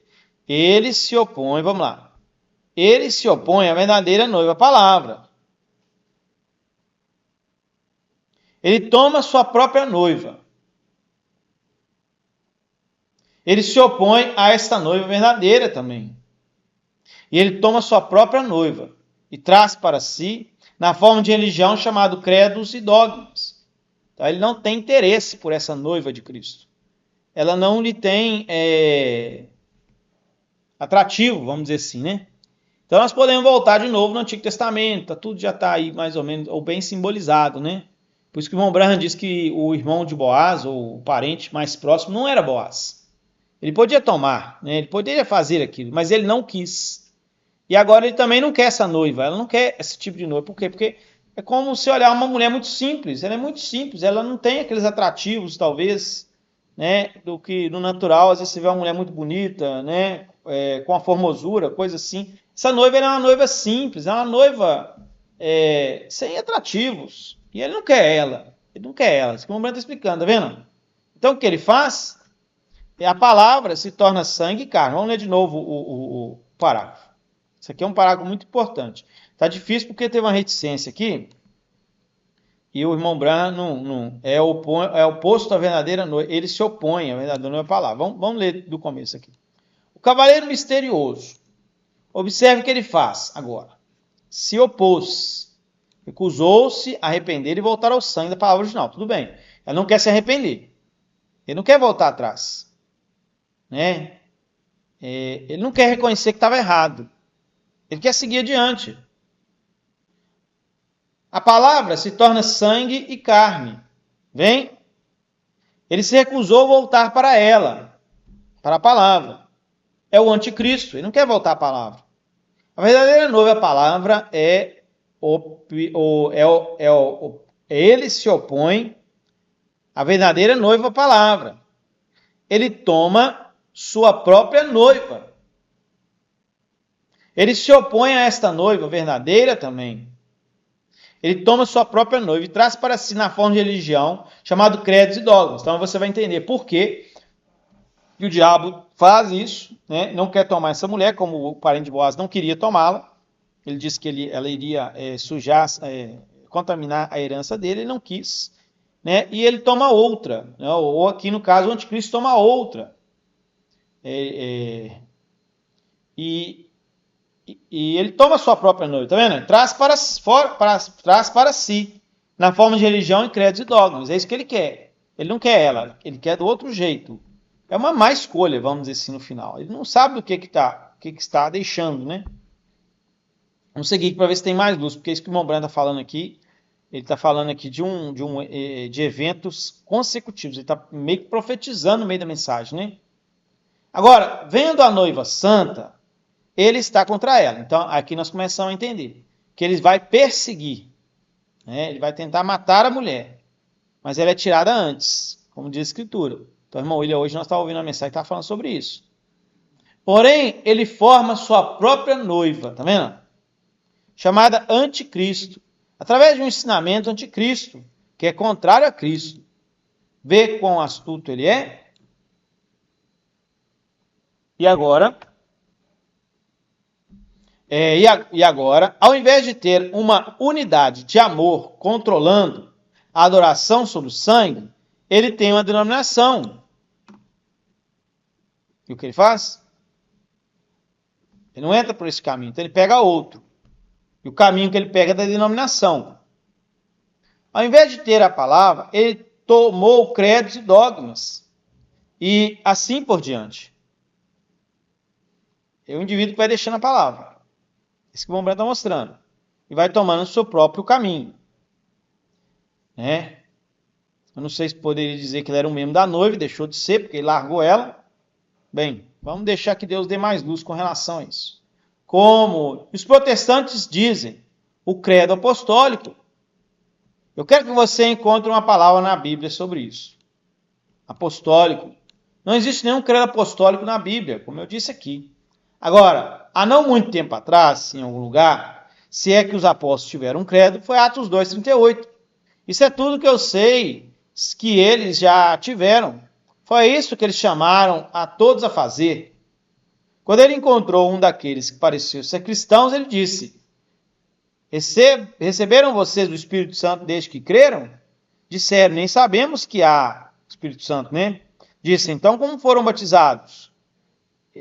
Ele se opõe, vamos lá. Ele se opõe à verdadeira noiva, palavra. Ele toma sua própria noiva. Ele se opõe a esta noiva verdadeira também. E ele toma sua própria noiva e traz para si, na forma de religião, chamado credos e dogmas. Então, ele não tem interesse por essa noiva de Cristo. Ela não lhe tem atrativo, vamos dizer assim, né? Então, nós podemos voltar de novo no Antigo Testamento. Tudo já está aí mais ou menos, ou bem simbolizado, né? Por isso que o irmão Branham diz que o irmão de Boaz, ou o parente mais próximo, não era Boaz. Ele podia tomar, né? Ele poderia fazer aquilo, mas ele não quis. E agora ele também não quer essa noiva, ela não quer esse tipo de noiva. Por quê? Porque é como se olhar uma mulher muito simples, ela é muito simples, ela não tem aqueles atrativos, talvez, né, do que no natural. Às vezes você vê uma mulher muito bonita, né, com a formosura, coisa assim. Essa noiva é uma noiva simples, é uma noiva sem atrativos. E ele não quer ela. Isso que o Branham está explicando, tá vendo? Então o que ele faz? A palavra se torna sangue e carne. Vamos ler de novo o parágrafo. Isso aqui é um parágrafo muito importante. Está difícil porque teve uma reticência aqui. E o irmão Branham é oposto à verdadeira noiva. Ele se opõe à verdadeira noiva palavra. Vamos ler do começo aqui. O cavaleiro misterioso. Observe o que ele faz agora. Se opôs. Recusou-se a arrepender e voltar ao sangue da palavra original. Tudo bem. Ela não quer se arrepender. Ele não quer voltar atrás. Né? Ele não quer reconhecer que estava errado. Ele quer seguir adiante. A palavra se torna sangue e carne. Vem? Ele se recusou a voltar para ela, para a palavra. É o anticristo. Ele não quer voltar à palavra. A verdadeira noiva, a palavra, ele se opõe à verdadeira noiva, a palavra. Ele toma sua própria noiva. Ele se opõe a esta noiva verdadeira também. Ele toma sua própria noiva e traz para si na forma de religião, chamado credos e dogmas. Então você vai entender por que o diabo faz isso, né? Não quer tomar essa mulher, como o parente de Boaz não queria tomá-la. Ele disse que ela iria contaminar a herança dele, ele não quis. Né? E ele toma outra, né? Ou aqui no caso o anticristo toma outra. E ele toma a sua própria noiva, tá vendo? Traz para si, na forma de religião e credos e dogmas. É isso que ele quer. Ele não quer ela, ele quer do outro jeito. É uma má escolha, vamos dizer assim, no final. Ele não sabe do que está deixando, né? Vamos seguir aqui para ver se tem mais luz, porque é isso que o irmão Branham está falando aqui. Ele está falando aqui de eventos consecutivos. Ele está meio que profetizando no meio da mensagem, né? Agora, vendo a noiva santa, ele está contra ela. Então, aqui nós começamos a entender que ele vai perseguir. Né? Ele vai tentar matar a mulher. Mas ela é tirada antes, como diz a Escritura. Então, irmão William, hoje nós estávamos ouvindo a mensagem que está falando sobre isso. Porém, ele forma sua própria noiva, tá vendo? Chamada anticristo. Através de um ensinamento anticristo, que é contrário a Cristo. Vê quão astuto ele é? E agora, ao invés de ter uma unidade de amor controlando a adoração sobre o sangue, ele tem uma denominação. E o que ele faz? Ele não entra por esse caminho, então ele pega outro. E o caminho que ele pega é da denominação. Ao invés de ter a palavra, ele tomou credos e dogmas. E assim por diante. É o indivíduo que vai deixando a palavra. Isso que o Mombrana está mostrando. E vai tomando o seu próprio caminho. Né? Eu não sei se poderia dizer que ele era um membro da noiva, deixou de ser, porque ele largou ela. Bem, vamos deixar que Deus dê mais luz com relação a isso. Como os protestantes dizem, o credo apostólico. Eu quero que você encontre uma palavra na Bíblia sobre isso. Apostólico. Não existe nenhum credo apostólico na Bíblia, como eu disse aqui. Agora, há não muito tempo atrás, em algum lugar, se é que os apóstolos tiveram um credo, foi Atos 2,38. Isso é tudo que eu sei que eles já tiveram. Foi isso que eles chamaram a todos a fazer. Quando ele encontrou um daqueles que pareciam ser cristãos, ele disse: receberam vocês o Espírito Santo desde que creram? Disseram: nem sabemos que há Espírito Santo, né? Disse: então como foram batizados?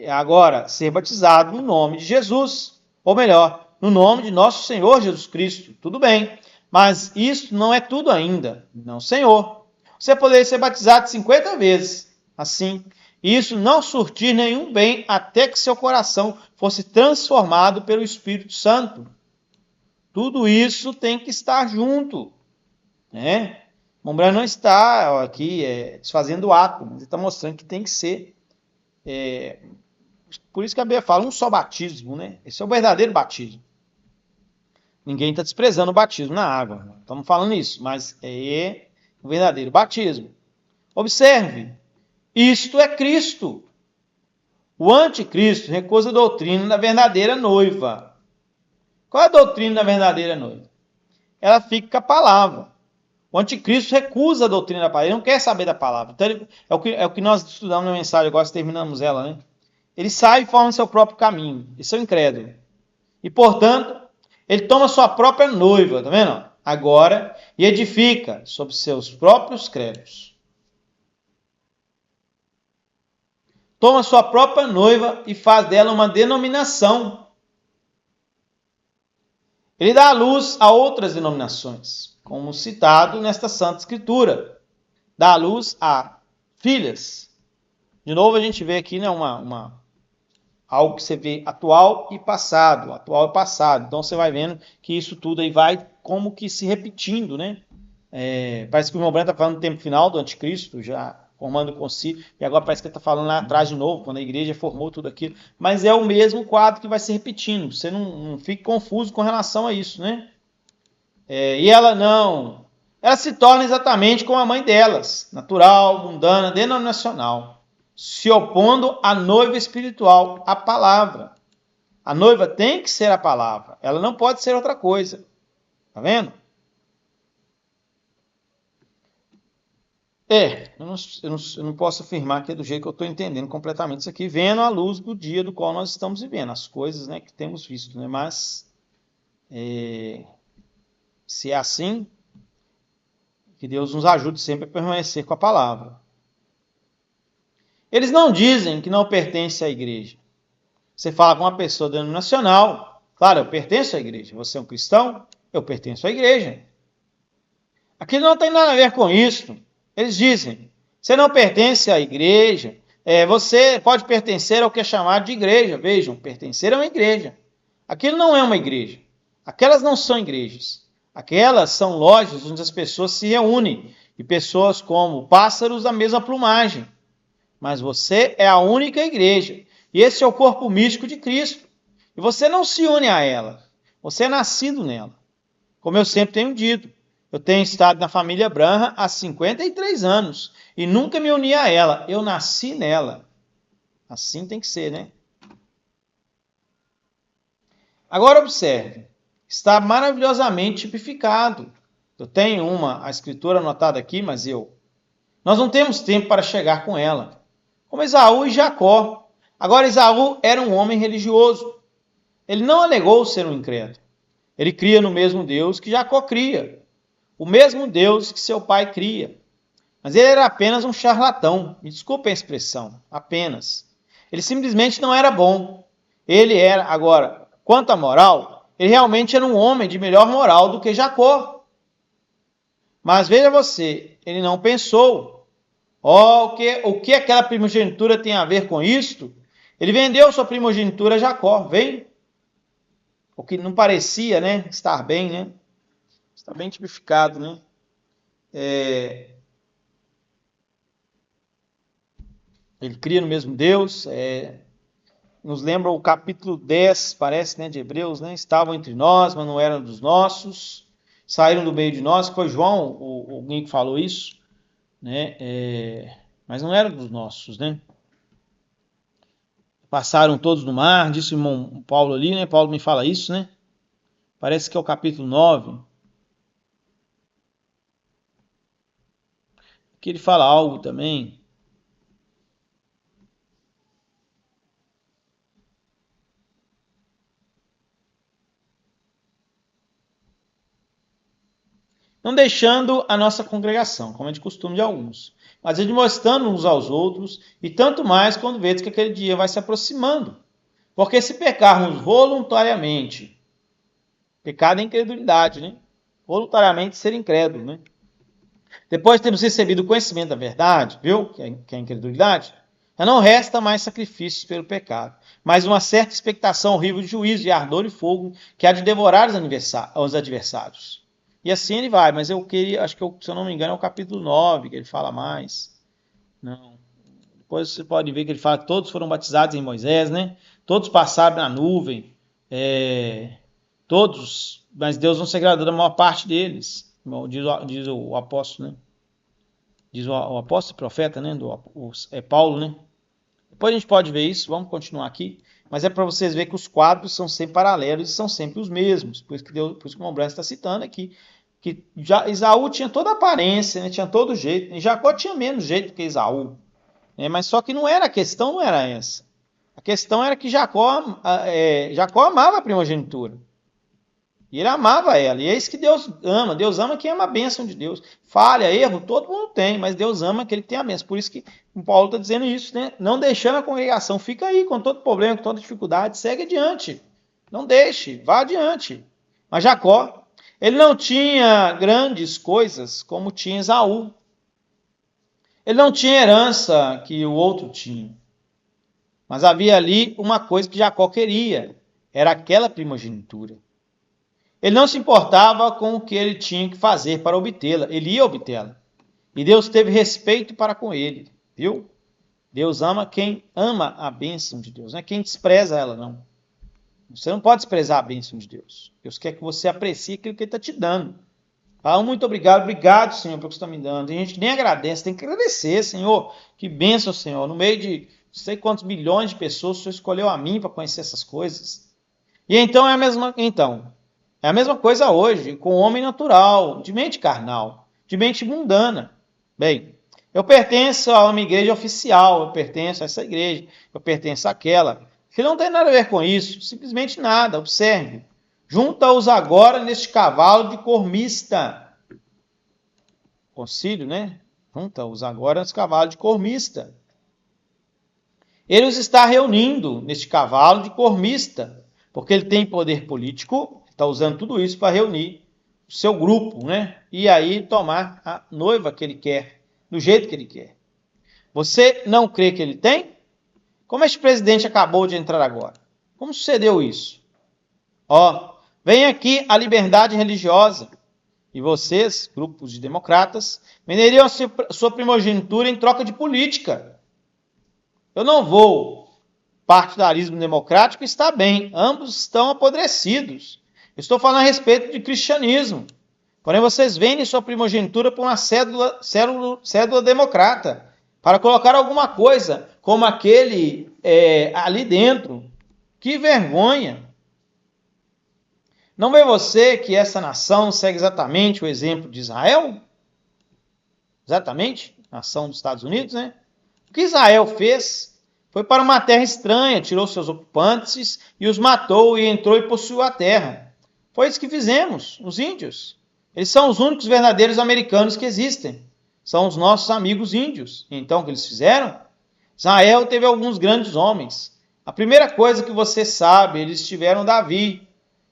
Agora, ser batizado no nome de Jesus, ou melhor, no nome de nosso Senhor Jesus Cristo. Tudo bem, mas isso não é tudo ainda. Não, Senhor. Você poderia ser batizado 50 vezes, assim, e isso não surtir nenhum bem até que seu coração fosse transformado pelo Espírito Santo. Tudo isso tem que estar junto, né? Mombrana não está aqui desfazendo o ato, mas ele está mostrando que tem que ser. Por isso que a Bíblia fala um só batismo, né? Esse é o verdadeiro batismo. Ninguém está desprezando o batismo na água. Estamos falando isso, mas é o verdadeiro batismo. Observe, isto é Cristo. O anticristo recusa a doutrina da verdadeira noiva. Qual é a doutrina da verdadeira noiva? Ela fica com a palavra. O anticristo recusa a doutrina da palavra, ele não quer saber da palavra. Então, é o que nós estudamos na mensagem, agora terminamos ela, né? Ele sai e forma seu próprio caminho. Isso é o incrédulo. E, portanto, ele toma sua própria noiva, tá vendo? Agora, e edifica sobre seus próprios credos. Toma sua própria noiva e faz dela uma denominação. Ele dá a luz a outras denominações, como citado nesta Santa Escritura. Dá a luz a filhas. De novo, a gente vê aqui, né, algo que você vê atual e passado. Atual e passado. Então, você vai vendo que isso tudo aí vai como que se repetindo, né? Parece que o Mombrana está falando do tempo final do anticristo, já formando o concílio, e agora parece que ele está falando lá atrás de novo, quando a igreja formou tudo aquilo. Mas é o mesmo quadro que vai se repetindo. Você não fique confuso com relação a isso, né? E ela não... Ela se torna exatamente como a mãe delas, natural, mundana, denominacional, se opondo à noiva espiritual, à palavra. A noiva tem que ser a palavra, ela não pode ser outra coisa. Tá vendo? Eu não posso afirmar que é do jeito que eu estou entendendo completamente isso aqui, vendo à luz do dia do qual nós estamos vivendo, as coisas, né, que temos visto, né? Mas, se é assim, que Deus nos ajude sempre a permanecer com a palavra. Eles não dizem que não pertence à igreja. Você fala com uma pessoa denominacional, claro, eu pertenço à igreja. Você é um cristão? Eu pertenço à igreja. Aqui não tem nada a ver com isso. Eles dizem, você não pertence à igreja, você pode pertencer ao que é chamado de igreja. Vejam, pertencer a uma igreja. Aquilo não é uma igreja. Aquelas não são igrejas. Aquelas são lojas onde as pessoas se reúnem. E pessoas como pássaros da mesma plumagem. Mas você é a única igreja. E esse é o corpo místico de Cristo. E você não se une a ela. Você é nascido nela. Como eu sempre tenho dito. Eu tenho estado na família Branham há 53 anos. E nunca me uni a ela. Eu nasci nela. Assim tem que ser, né? Agora observe. Está maravilhosamente tipificado. Eu tenho a escritura anotada aqui, mas nós não temos tempo para chegar com ela. Como Esaú e Jacó. Agora, Esaú era um homem religioso. Ele não alegou ser um incrédulo. Ele cria no mesmo Deus que Jacó cria. O mesmo Deus que seu pai cria. Mas ele era apenas um charlatão. Me desculpem a expressão, apenas. Ele simplesmente não era bom. Ele era, agora, quanto à moral, ele realmente era um homem de melhor moral do que Jacó. Mas veja você, ele não pensou. O que aquela primogenitura tem a ver com isto? Ele vendeu sua primogenitura a Jacó, vem? O que não parecia, né, estar bem, né? Está bem tipificado, né? Ele cria no mesmo Deus, nos lembra o capítulo 10, parece, né, de Hebreus, né? Estavam entre nós, mas não eram dos nossos, saíram do meio de nós, que foi João, alguém que falou isso, né? Mas não eram dos nossos, né? Passaram todos no mar, disse o irmão Paulo ali, né? Paulo me fala isso, né? Parece que é o capítulo 9. Que ele fala algo também. Não deixando a nossa congregação, como é de costume de alguns, mas admoestando uns aos outros, e tanto mais quando vês que aquele dia vai se aproximando. Porque se pecarmos voluntariamente, pecado é incredulidade, né? Voluntariamente ser incrédulo, né? Depois de termos recebido o conhecimento da verdade, viu? Que é a incredulidade, já não resta mais sacrifícios pelo pecado, mas uma certa expectação horrível de juízo, de ardor e fogo, que há de devorar os adversários. E assim ele vai, mas eu queria, acho que se eu não me engano é o capítulo 9 que ele fala mais. Não. Depois você pode ver que ele fala que todos foram batizados em Moisés, né? Todos passaram na nuvem, todos, mas Deus não se agradou da maior parte deles, diz o apóstolo, né? Diz o apóstolo e profeta, né? Paulo, né? Depois a gente pode ver isso, vamos continuar aqui. Mas é para vocês verem que os quadros são sempre paralelos e são sempre os mesmos. Por isso que o irmão Branco está citando aqui. Que Esaú tinha toda a aparência, né? Tinha todo jeito. E Jacó tinha menos jeito que Esaú. Né? Mas só que a questão não era essa. A questão era que Jacó amava a primogenitura. E ele amava ela. E é isso que Deus ama. Deus ama quem ama a bênção de Deus. Falha, erro, todo mundo tem, mas Deus ama aquele que tem a bênção. Por isso que o Paulo está dizendo isso, né? Não deixando a congregação. Fica aí com todo problema, com toda dificuldade. Segue adiante. Não deixe, vá adiante. Mas Jacó, ele não tinha grandes coisas como tinha Esaú. Ele não tinha herança que o outro tinha. Mas havia ali uma coisa que Jacó queria. Era aquela primogenitura. Ele não se importava com o que ele tinha que fazer para obtê-la. Ele ia obtê-la. E Deus teve respeito para com ele. Viu? Deus ama quem ama a bênção de Deus. Não é quem despreza ela, não. Você não pode desprezar a bênção de Deus. Deus quer que você aprecie aquilo que ele está te dando. Ah, muito obrigado. Obrigado, Senhor, pelo que você está me dando. Tem gente que nem agradece. Tem que agradecer, Senhor. Que bênção, Senhor. No meio de não sei quantos milhões de pessoas, o Senhor escolheu a mim para conhecer essas coisas. E então é a mesma coisa hoje, com o homem natural, de mente carnal, de mente mundana. Bem, eu pertenço a uma igreja oficial, eu pertenço a essa igreja, eu pertenço àquela, que não tem nada a ver com isso, simplesmente nada, observe. Junta-os agora neste cavalo de cor mista. Concílio, né? Junta-os agora nesse cavalo de cor mista. Ele os está reunindo neste cavalo de cor mista, porque ele tem poder político, está usando tudo isso para reunir o seu grupo, né? E aí tomar a noiva que ele quer, do jeito que ele quer. Você não crê que ele tem? Como este presidente acabou de entrar agora? Como sucedeu isso? Vem aqui a liberdade religiosa. E vocês, grupos de democratas, venderiam a sua primogenitura em troca de política. Eu não vou. Partidarismo democrático está bem. Ambos estão apodrecidos. Estou falando a respeito de cristianismo. Porém, vocês vendem sua primogenitura por uma cédula democrata, para colocar alguma coisa, como aquele ali dentro. Que vergonha! Não vê você que essa nação segue exatamente o exemplo de Israel? Exatamente, nação dos Estados Unidos, né? O que Israel fez foi para uma terra estranha, tirou seus ocupantes e os matou e entrou e possuiu a terra. Foi isso que fizemos, os índios. Eles são os únicos verdadeiros americanos que existem. são os nossos amigos índios. Então, o que eles fizeram? Israel teve alguns grandes homens. A primeira coisa que você sabe, eles tiveram Davi,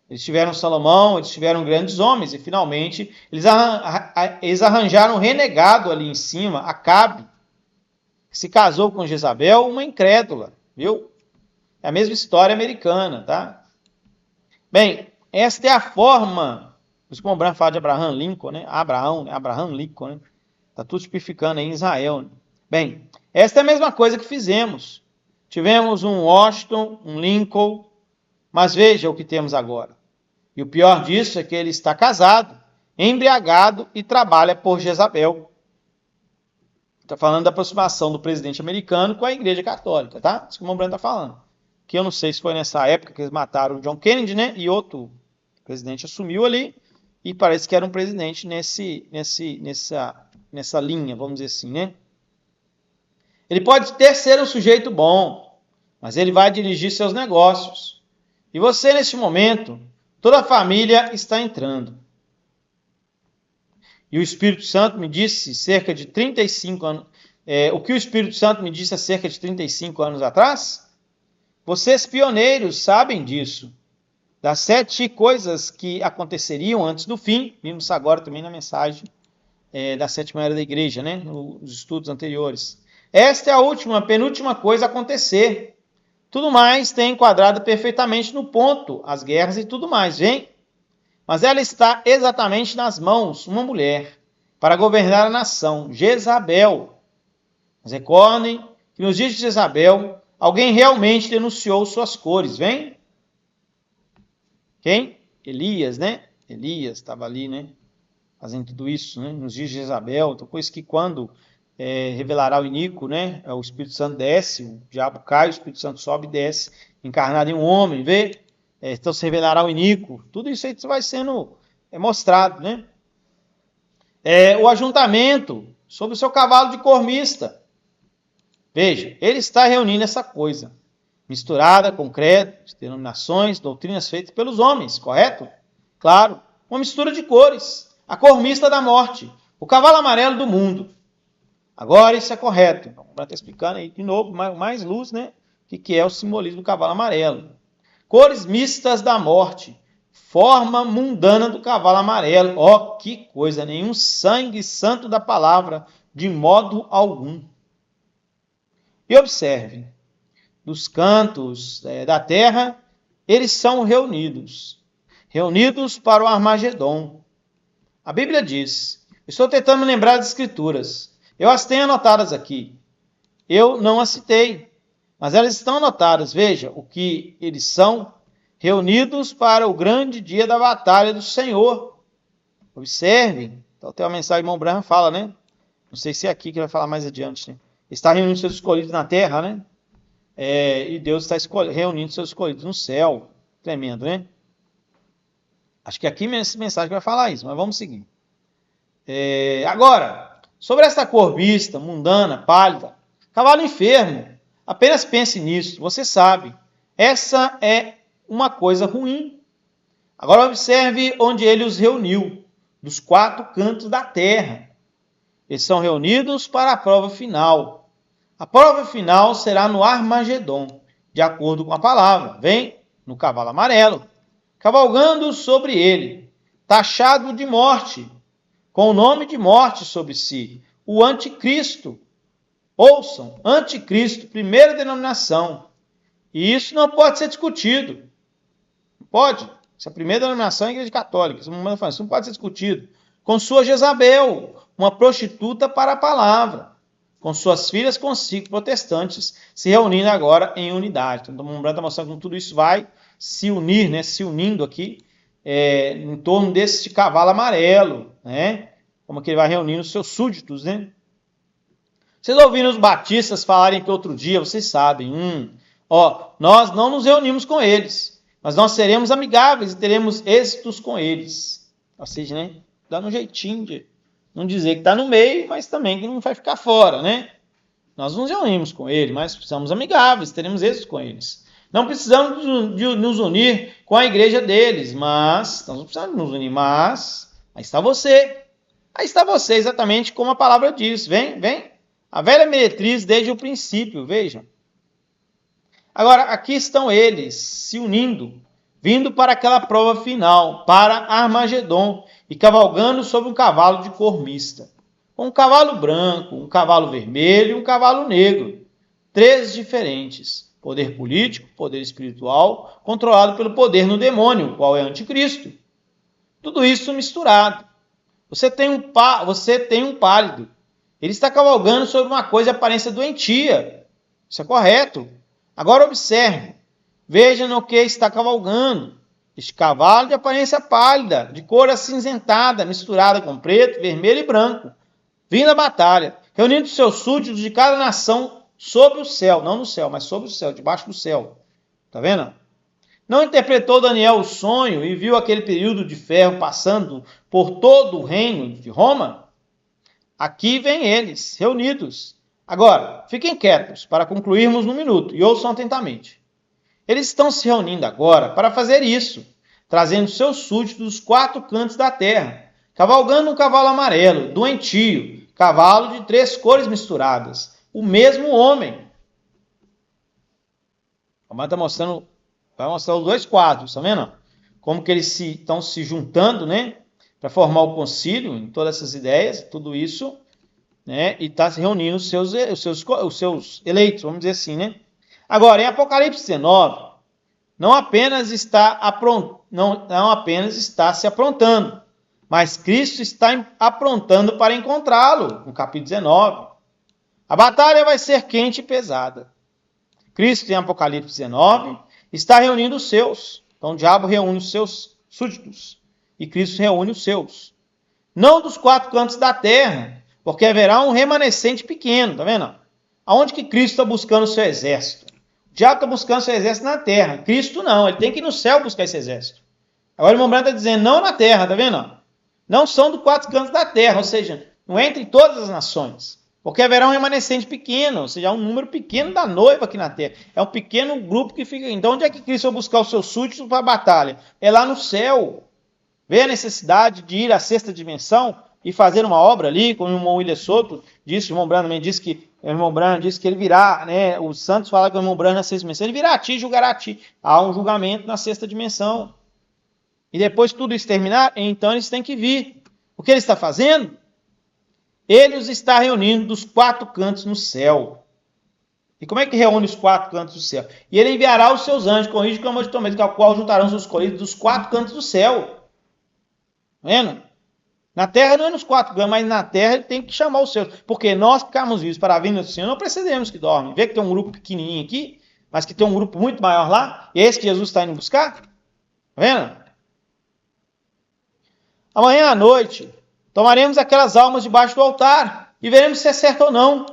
eles tiveram Salomão, eles tiveram grandes homens, e finalmente eles arranjaram um renegado ali em cima, Acabe, que se casou com Jezabel, uma incrédula, viu? É a mesma história americana, tá? Bem, esta é a forma, por isso que o Abraham fala de Abraham Lincoln, né? Abraham Lincoln, né? Está tudo tipificando aí em Israel. Né? Bem, esta é a mesma coisa que fizemos. Tivemos um Washington, um Lincoln, mas veja o que temos agora. E o pior disso é que ele está casado, embriagado e trabalha por Jezabel. Está falando da aproximação do presidente americano com a Igreja Católica, tá? Isso que o Mombrano está falando. Que eu não sei se foi nessa época que eles mataram o John Kennedy, né? E outro presidente assumiu ali e parece que era um presidente nessa linha, vamos dizer assim, né? Ele pode ser um sujeito bom, mas ele vai dirigir seus negócios. E você, neste momento, toda a família está entrando. E o Espírito Santo me disse cerca de 35 anos... o que o Espírito Santo me disse há cerca de 35 anos atrás? Vocês, pioneiros, sabem disso. Das 7 coisas que aconteceriam antes do fim, vimos agora também na mensagem da 7ª era da igreja, né? Nos estudos anteriores. Esta é a penúltima coisa a acontecer. Tudo mais tem enquadrado perfeitamente no ponto, as guerras e tudo mais, vem? Mas ela está exatamente nas mãos, uma mulher, para governar a nação, Jezabel. Mas recordem que nos dias de Jezabel, alguém realmente denunciou suas cores, vem? Quem? Elias, né? Elias estava ali, né? Fazendo tudo isso, né? Nos dias de Jezabel, depois que quando revelará o iníquo, né? O Espírito Santo desce, o diabo cai, o Espírito Santo sobe e desce, encarnado em um homem, vê? Então se revelará o iníquo. Tudo isso aí vai sendo mostrado, né? O ajuntamento sobre o seu cavalo de cor mista. Veja, ele está reunindo essa coisa, misturada com credos, denominações, doutrinas feitas pelos homens, correto? Claro, uma mistura de cores, a cor mista da morte, o cavalo amarelo do mundo. Agora isso é correto. Então, para estar explicando aí de novo, mais luz, né? O que é o simbolismo do cavalo amarelo. Cores mistas da morte, forma mundana do cavalo amarelo. Ó, que coisa, nenhum sangue santo da palavra, de modo algum. E observe, dos cantos da terra, eles são reunidos para o Armagedon. A Bíblia diz, estou tentando me lembrar das Escrituras, eu as tenho anotadas aqui, eu não as citei, mas elas estão anotadas, veja o que eles são, reunidos para o grande dia da batalha do Senhor. Observem, então tem uma mensagem que o irmão Abraham fala, né? Não sei se é aqui que vai falar mais adiante, né? Está reunindo seus escolhidos na terra, né? E Deus está reunindo seus escolhidos no céu. Tremendo, né? Acho que aqui nessa mensagem vai falar isso, mas vamos seguir. Agora, sobre essa cor vista, mundana, pálida, cavalo enfermo, apenas pense nisso, você sabe. Essa é uma coisa ruim. Agora observe onde ele os reuniu, dos 4 cantos da terra. Eles são reunidos para a prova final. A prova final será no Armagedon, de acordo com a palavra. Vem no cavalo amarelo, cavalgando sobre ele, taxado de morte, com o nome de morte sobre si, o anticristo. Ouçam, anticristo, primeira denominação. E isso não pode ser discutido. Não pode. Essa primeira denominação é a Igreja Católica. Isso não pode ser discutido. Com sua Jezabel, uma prostituta para a palavra, com suas filhas consigo, protestantes, se reunindo agora em unidade. Então, o Mombrano está mostrando como tudo isso vai se unir, né? Se unindo aqui em torno desse cavalo amarelo, né? Como que ele vai reunindo os seus súditos, né? Vocês ouviram os batistas falarem que outro dia, vocês sabem, nós não nos reunimos com eles, mas nós seremos amigáveis e teremos êxitos com eles. Ou seja, né? Dá um jeitinho de não dizer que está no meio, mas também que não vai ficar fora, né? Nós nos reunimos com eles, mas somos amigáveis, teremos êxitos com eles. Não precisamos de nos unir com a igreja deles, mas nós não precisamos nos unir, mas aí está você. Aí está você, exatamente como a palavra diz. Vem. A velha meretriz desde o princípio, vejam. Agora, aqui estão eles se unindo, vindo para aquela prova final, para Armagedon, e cavalgando sobre um cavalo de cor mista. Um cavalo branco, um cavalo vermelho e um cavalo negro. 3 diferentes. Poder político, poder espiritual, controlado pelo poder no demônio, qual é anticristo. Tudo isso misturado. Você tem um pálido. Ele está cavalgando sobre uma coisa de aparência doentia. Isso é correto. Agora observe. Veja no que está cavalgando. Este cavalo de aparência pálida, de cor acinzentada, misturada com preto, vermelho e branco. Vindo à batalha, reunindo seus súditos de cada nação sobre o céu. Não no céu, mas sobre o céu, debaixo do céu. Está vendo? Não interpretou Daniel o sonho e viu aquele período de ferro passando por todo o reino de Roma? Aqui vêm eles, reunidos. Agora, fiquem quietos para concluirmos num minuto e ouçam atentamente. Eles estão se reunindo agora para fazer isso, trazendo seus súditos dos 4 cantos da terra, cavalgando um cavalo amarelo, doentio, cavalo de 3 cores misturadas, o mesmo homem. A mãe vai mostrar os 2 quadros, tá vendo? Como que eles estão se juntando, né? Para formar o concílio, em todas essas ideias, tudo isso, né? E está se reunindo os seus eleitos, vamos dizer assim, né? Agora, em Apocalipse 19, não apenas está se aprontando, mas Cristo está aprontando para encontrá-lo, no capítulo 19. A batalha vai ser quente e pesada. Cristo, em Apocalipse 19, está reunindo os seus. Então, o diabo reúne os seus súditos e Cristo reúne os seus. Não dos 4 cantos da terra, porque haverá um remanescente pequeno, tá vendo? Aonde que Cristo está buscando o seu exército? O diabo está buscando o seu exército na terra. Cristo não, ele tem que ir no céu buscar esse exército. Agora o irmão Branco está dizendo, não na terra, tá vendo? Não são dos 4 cantos da terra, ou seja, não entre todas as nações. Porque haverá um remanescente pequeno, ou seja, um número pequeno da noiva aqui na terra. É um pequeno grupo que fica... Então, onde é que Cristo vai buscar os seus súditos para a batalha? É lá no céu. Vê a necessidade de ir à 6ª dimensão e fazer uma obra ali, como o irmão William Soto disse, o irmão Branco também disse que ele virá, né? Os santos falam que o irmão Branco na 6ª dimensão, ele virá a ti e julgará a ti. Há um julgamento na 6ª dimensão. E depois que tudo isso terminar, então eles têm que vir. O que ele está fazendo? Ele os está reunindo dos 4 cantos no céu. E como é que reúne os 4 cantos do céu? E ele enviará os seus anjos com risco de clamor de tormento, ao qual juntarão os escolhidos dos 4 cantos do céu. Tá vendo? Na terra não é nos 4 cantos, mas na terra ele tem que chamar os seus. Porque nós ficarmos vivos para a vinda do Senhor, não precisamos que dormem. Vê que tem um grupo pequenininho aqui, mas que tem um grupo muito maior lá, e é esse que Jesus está indo buscar. Tá vendo? Amanhã à noite, tomaremos aquelas almas debaixo do altar e veremos se é certo ou não.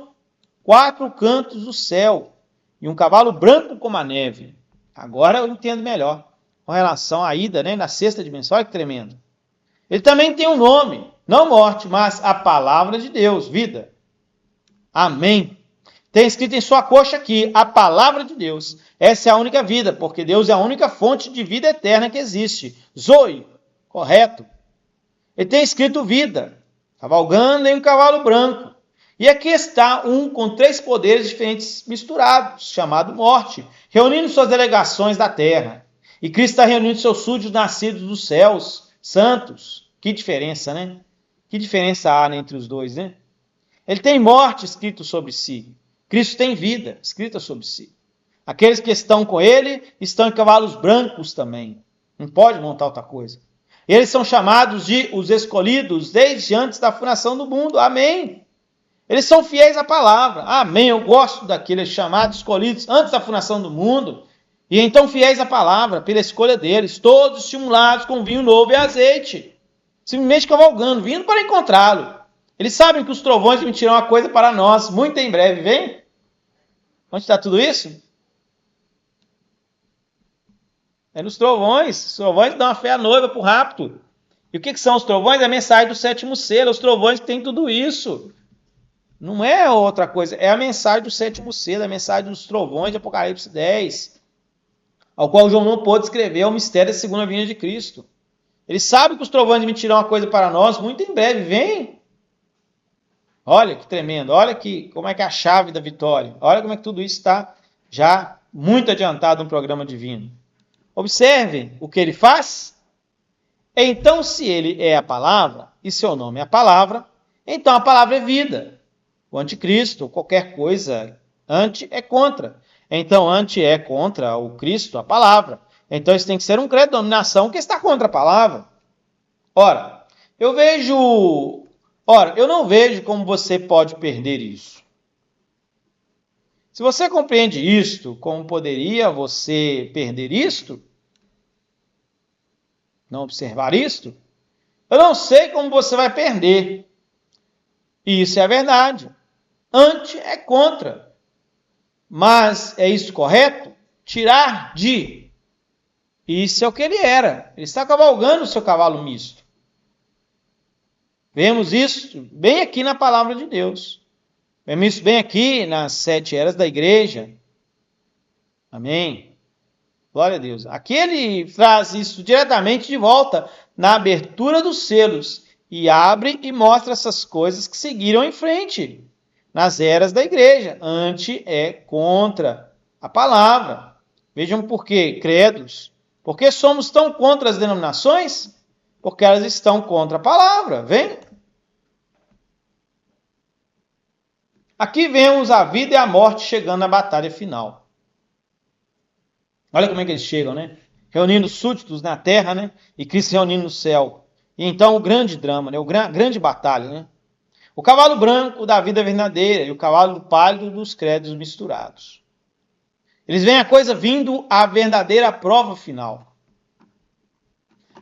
4 cantos do céu e um cavalo branco como a neve. Agora eu entendo melhor com relação à ida, né, na 6ª dimensão. Olha que tremendo. Ele também tem um nome, não morte, mas a palavra de Deus, vida. Amém. Tem escrito em sua coxa aqui, a palavra de Deus. Essa é a única vida, porque Deus é a única fonte de vida eterna que existe. Zoe, correto. Ele tem escrito vida, cavalgando em um cavalo branco. E aqui está um com 3 poderes diferentes misturados, chamado morte, reunindo suas delegações da terra. E Cristo está reunindo seus súditos nascidos dos céus, santos. Que diferença, né? Que diferença há entre os dois, né? Ele tem morte escrito sobre si. Cristo tem vida escrita sobre si. Aqueles que estão com ele estão em cavalos brancos também. Não pode montar outra coisa. Eles são chamados de os escolhidos desde antes da fundação do mundo. Amém. Eles são fiéis à palavra. Amém. Eu gosto daqueles chamados escolhidos antes da fundação do mundo. E então fiéis à palavra, pela escolha deles, todos estimulados com vinho novo e azeite. Simplesmente cavalgando, vindo para encontrá-lo. Eles sabem que os trovões mentirão uma coisa para nós, muito em breve, vem? Onde está tudo isso? É nos trovões. Os trovões dão a fé à noiva para o rapto. E o que são os trovões? É a mensagem do 7º selo. Os trovões que têm tudo isso. Não é outra coisa. É a mensagem do 7º selo. É a mensagem dos trovões de Apocalipse 10. Ao qual João não pôde escrever o mistério da segunda vinda de Cristo. Eles sabem que os trovões mentirão uma coisa para nós. Muito em breve. Vem. Olha que tremendo, olha como é que é a chave da vitória, olha como é que tudo isso está já muito adiantado no programa divino. Observe o que ele faz. Então, se ele é a palavra, e seu nome é a palavra, então a palavra é vida. O anticristo, qualquer coisa, anti é contra. Então, anti é contra o Cristo, a palavra. Então, isso tem que ser um credo de dominação que está contra a palavra. Ora, eu não vejo como você pode perder isso. Se você compreende isto, como poderia você perder isto? Não observar isto? Eu não sei como você vai perder. E isso é a verdade. Anti é contra. Mas é isso correto? Tirar de. Isso é o que ele era. Ele está cavalgando o seu cavalo misto. Vemos isso bem aqui na palavra de Deus. Vemos isso bem aqui nas 7 eras da igreja. Amém? Glória a Deus. Aqui ele traz isso diretamente de volta na abertura dos selos e abre e mostra essas coisas que seguiram em frente nas eras da igreja. Anti é contra a palavra. Vejam por quê, credos. Por que somos tão contra as denominações? Porque elas estão contra a palavra. Vem. Aqui vemos a vida e a morte chegando à batalha final. Olha como é que eles chegam, né? Reunindo súditos na terra, né? E Cristo reunindo no céu. E então o grande drama, né? A grande batalha, né? O cavalo branco da vida verdadeira e o cavalo pálido dos credos misturados. Eles veem a coisa vindo à verdadeira prova final.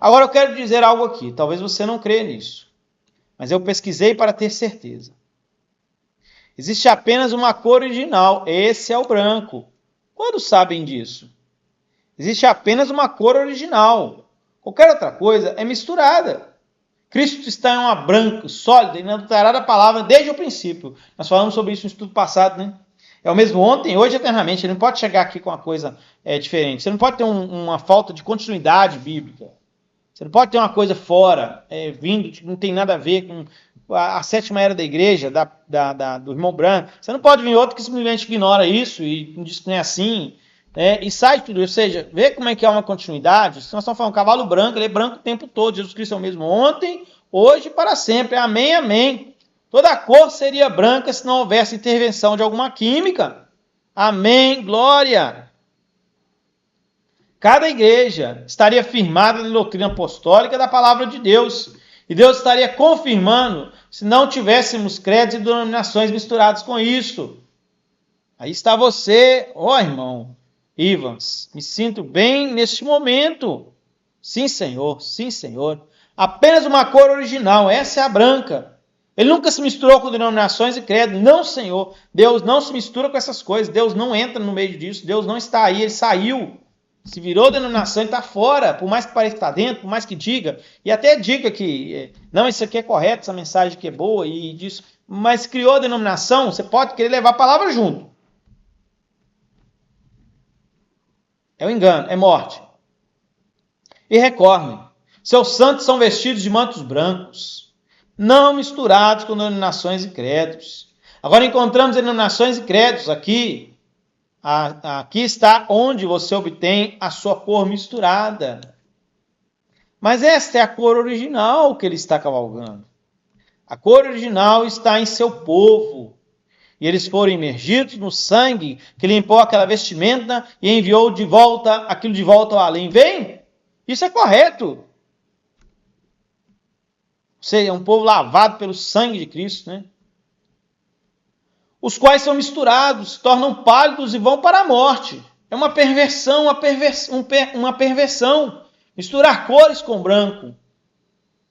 Agora eu quero dizer algo aqui. Talvez você não creia nisso. Mas eu pesquisei para ter certeza. Existe apenas uma cor original. Esse é o branco. Quantos sabem disso? Existe apenas uma cor original. Qualquer outra coisa é misturada. Cristo está em uma branca, sólida, inadulterada palavra desde o princípio. Nós falamos sobre isso no estudo passado, né? É o mesmo ontem, hoje e eternamente. Ele não pode chegar aqui com uma coisa diferente. Você não pode ter uma falta de continuidade bíblica. Você não pode ter uma coisa fora, vindo, que não tem nada a ver com a 7ª era da igreja, do irmão branco. Você não pode vir outro que simplesmente ignora isso e diz que não é assim. E sai de tudo, ou seja, vê como é que é uma continuidade. Se nós estamos falando cavalo branco, ele é branco o tempo todo. Jesus Cristo é o mesmo ontem, hoje e para sempre. Amém, amém. Toda a cor seria branca se não houvesse intervenção de alguma química. Amém, glória. Cada igreja estaria firmada na doutrina apostólica da palavra de Deus. E Deus estaria confirmando se não tivéssemos credos e denominações misturados com isso. Aí está você, irmão Ivans, me sinto bem neste momento. Sim, Senhor, sim, Senhor. Apenas uma cor original, essa é a branca. Ele nunca se misturou com denominações e credo. Não, Senhor. Deus não se mistura com essas coisas. Deus não entra no meio disso. Deus não está aí, ele saiu. Se virou denominação, ele está fora. Por mais que pareça que está dentro, por mais que diga. E até diga que, não, isso aqui é correto, essa mensagem aqui é boa e disso. Mas criou a denominação, você pode querer levar a palavra junto. É um engano, é morte. E recordem, seus santos são vestidos de mantos brancos, não misturados com denominações e credos. Agora encontramos denominações e credos aqui. Aqui está onde você obtém a sua cor misturada. Mas esta é a cor original que ele está cavalgando. A cor original está em seu povo. E eles foram imergidos no sangue que limpou aquela vestimenta e enviou de volta aquilo de volta ao além. Vem? Isso é correto. Você é um povo lavado pelo sangue de Cristo, né? Os quais são misturados, se tornam pálidos e vão para a morte. É uma perversão, uma perversão. Misturar cores com branco.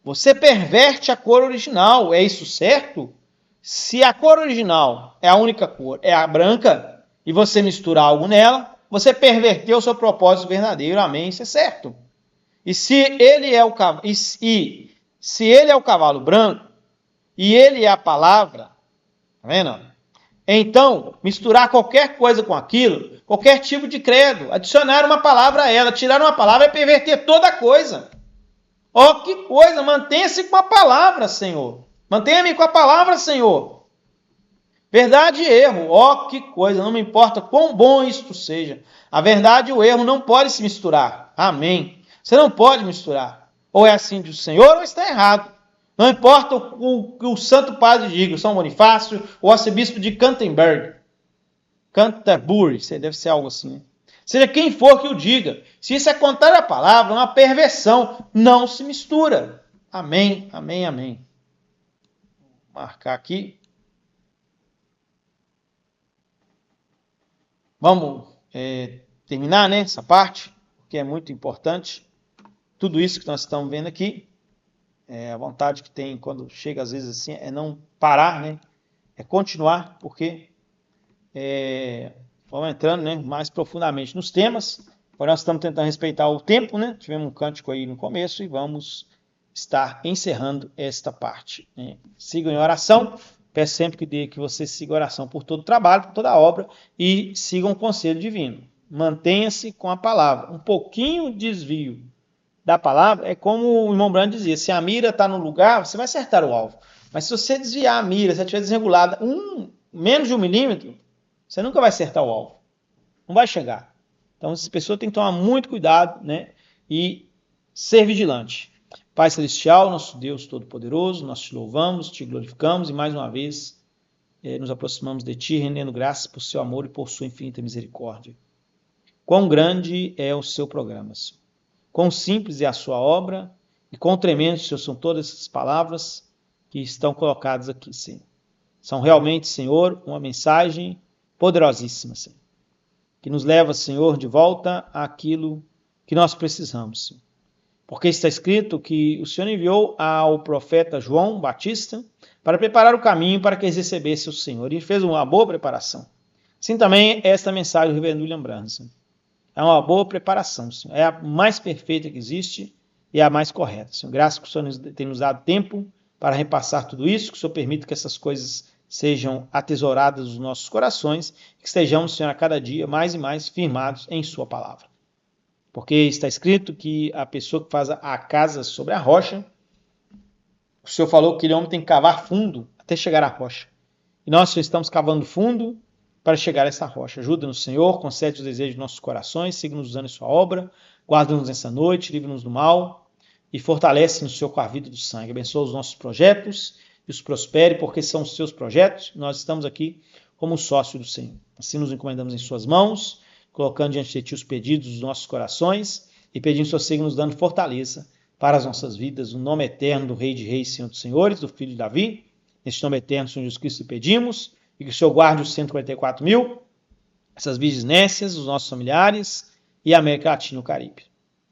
Você perverte a cor original. É isso certo? Se a cor original é a única cor, é a branca, e você mistura algo nela, você perverteu o seu propósito verdadeiro. Amém? Isso é certo. E se ele é o cavalo branco, e ele é a palavra, tá vendo? Então, misturar qualquer coisa com aquilo, qualquer tipo de credo, adicionar uma palavra a ela, tirar uma palavra é perverter toda a coisa. Que coisa! Mantenha-se com a palavra, Senhor. Mantenha-me com a palavra, Senhor. Verdade e erro, ó que coisa, não me importa quão bom isto seja. A verdade e o erro não podem se misturar. Amém. Você não pode misturar. Ou é assim do Senhor ou está errado. Não importa o que o Santo Padre diga, o São Bonifácio, o arcebispo de Canterbury, deve ser algo assim, né? Seja quem for que o diga, se isso é contrário à palavra, uma perversão, não se mistura. Amém, amém, amém. Vou marcar aqui. Vamos terminar, né, essa parte, porque é muito importante. Tudo isso que nós estamos vendo aqui, a vontade que tem quando chega às vezes assim, é não parar, né, é continuar, porque vamos entrando, né, mais profundamente nos temas. Agora nós estamos tentando respeitar o tempo, né, tivemos um cântico aí no começo e vamos estar encerrando esta parte, né. Sigam em oração. Peço sempre que você siga a oração por todo o trabalho, por toda a obra, e sigam o conselho divino. Mantenha-se com a palavra. Um pouquinho de desvio da palavra é como o irmão Brando dizia, se a mira está no lugar, você vai acertar o alvo. Mas se você desviar a mira, se ela estiver desregulada menos de 1 milímetro, você nunca vai acertar o alvo. Não vai chegar. Então, essas pessoas têm que tomar muito cuidado, né, e ser vigilante. Pai Celestial, nosso Deus Todo-Poderoso, nós te louvamos, te glorificamos e mais uma vez nos aproximamos de ti, rendendo graças por seu amor e por sua infinita misericórdia. Quão grande é o seu programa, Senhor. Quão simples é a sua obra e quão tremendo, Senhor, são todas essas palavras que estão colocadas aqui, Senhor. São realmente, Senhor, uma mensagem poderosíssima, Senhor, que nos leva, Senhor, de volta àquilo que nós precisamos, Senhor. Porque está escrito que o Senhor enviou ao profeta João Batista para preparar o caminho para que eles recebessem o Senhor. E fez uma boa preparação. Assim também esta mensagem do reverendo William Branham. É uma boa preparação, Senhor. É a mais perfeita que existe e a mais correta, Senhor. Graças que o Senhor tenha nos dado tempo para repassar tudo isso, que o Senhor permita que essas coisas sejam atesouradas nos nossos corações e que estejamos, Senhor, a cada dia mais e mais firmados em sua palavra. Porque está escrito que a pessoa que faz a casa sobre a rocha, o Senhor falou que aquele homem tem que cavar fundo até chegar à rocha. E nós, Senhor, estamos cavando fundo para chegar a essa rocha. Ajuda-nos, Senhor, concede os desejos de nossos corações, siga-nos usando em sua obra, guarda-nos nessa noite, livra-nos do mal e fortalece-nos, Senhor, com a vida do sangue. Abençoa os nossos projetos e os prospere, porque são os seus projetos. Nós estamos aqui como sócio do Senhor. Assim nos encomendamos em suas mãos, colocando diante de ti os pedidos dos nossos corações e pedindo que o Senhor siga nos dando fortaleza para as nossas vidas, no nome eterno do Rei de Reis, Senhor dos Senhores, do Filho de Davi. Neste nome eterno, Senhor Jesus Cristo, pedimos e que o Senhor guarde os 144 mil, essas virgens nécias, os nossos familiares e a América Latina e o Caribe.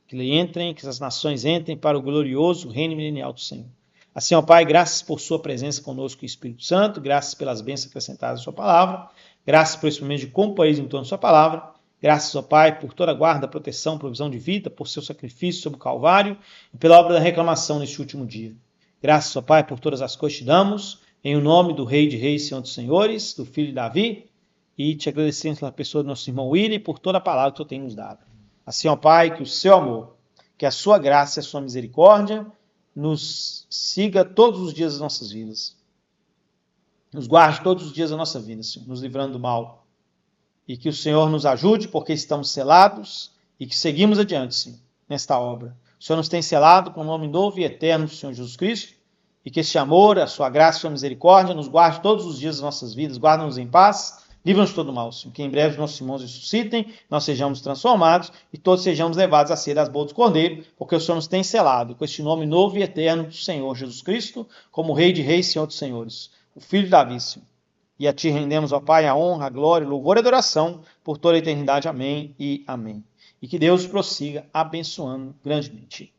Que entrem, que essas nações entrem para o glorioso reino milenial do Senhor. Assim, ó Pai, graças por sua presença conosco, Espírito Santo, graças pelas bênçãos acrescentadas à sua palavra, graças por esse momento de companhia em torno da sua palavra. Graças, ó Pai, por toda a guarda, proteção, provisão de vida, por seu sacrifício sobre o Calvário e pela obra da reclamação neste último dia. Graças, ó Pai, por todas as coisas te damos, em o nome do Rei de Reis, Senhor dos Senhores, do Filho de Davi, e te agradecemos pela pessoa do nosso irmão Willy e por toda a palavra que o Senhor tem nos dado. Assim, ó Pai, que o seu amor, que a sua graça e a sua misericórdia nos siga todos os dias das nossas vidas. Nos guarde todos os dias da nossa vida, Senhor, nos livrando do mal. E que o Senhor nos ajude, porque estamos selados e que seguimos adiante, Senhor, nesta obra. O Senhor nos tem selado com o nome novo e eterno do Senhor Jesus Cristo, e que este amor, a sua graça e a sua misericórdia nos guarde todos os dias das nossas vidas, guarda-nos em paz, livra-nos de todo mal, Senhor. Que em breve os nossos irmãos ressuscitem, nós sejamos transformados e todos sejamos levados a ser das bodas do Cordeiro, porque o Senhor nos tem selado com este nome novo e eterno do Senhor Jesus Cristo, como Rei de Reis, Senhor dos Senhores, o Filho de Davi, Senhor. E a ti rendemos, ó Pai, a honra, a glória, o louvor e a adoração por toda a eternidade. Amém e amém. E que Deus prossiga abençoando grandemente.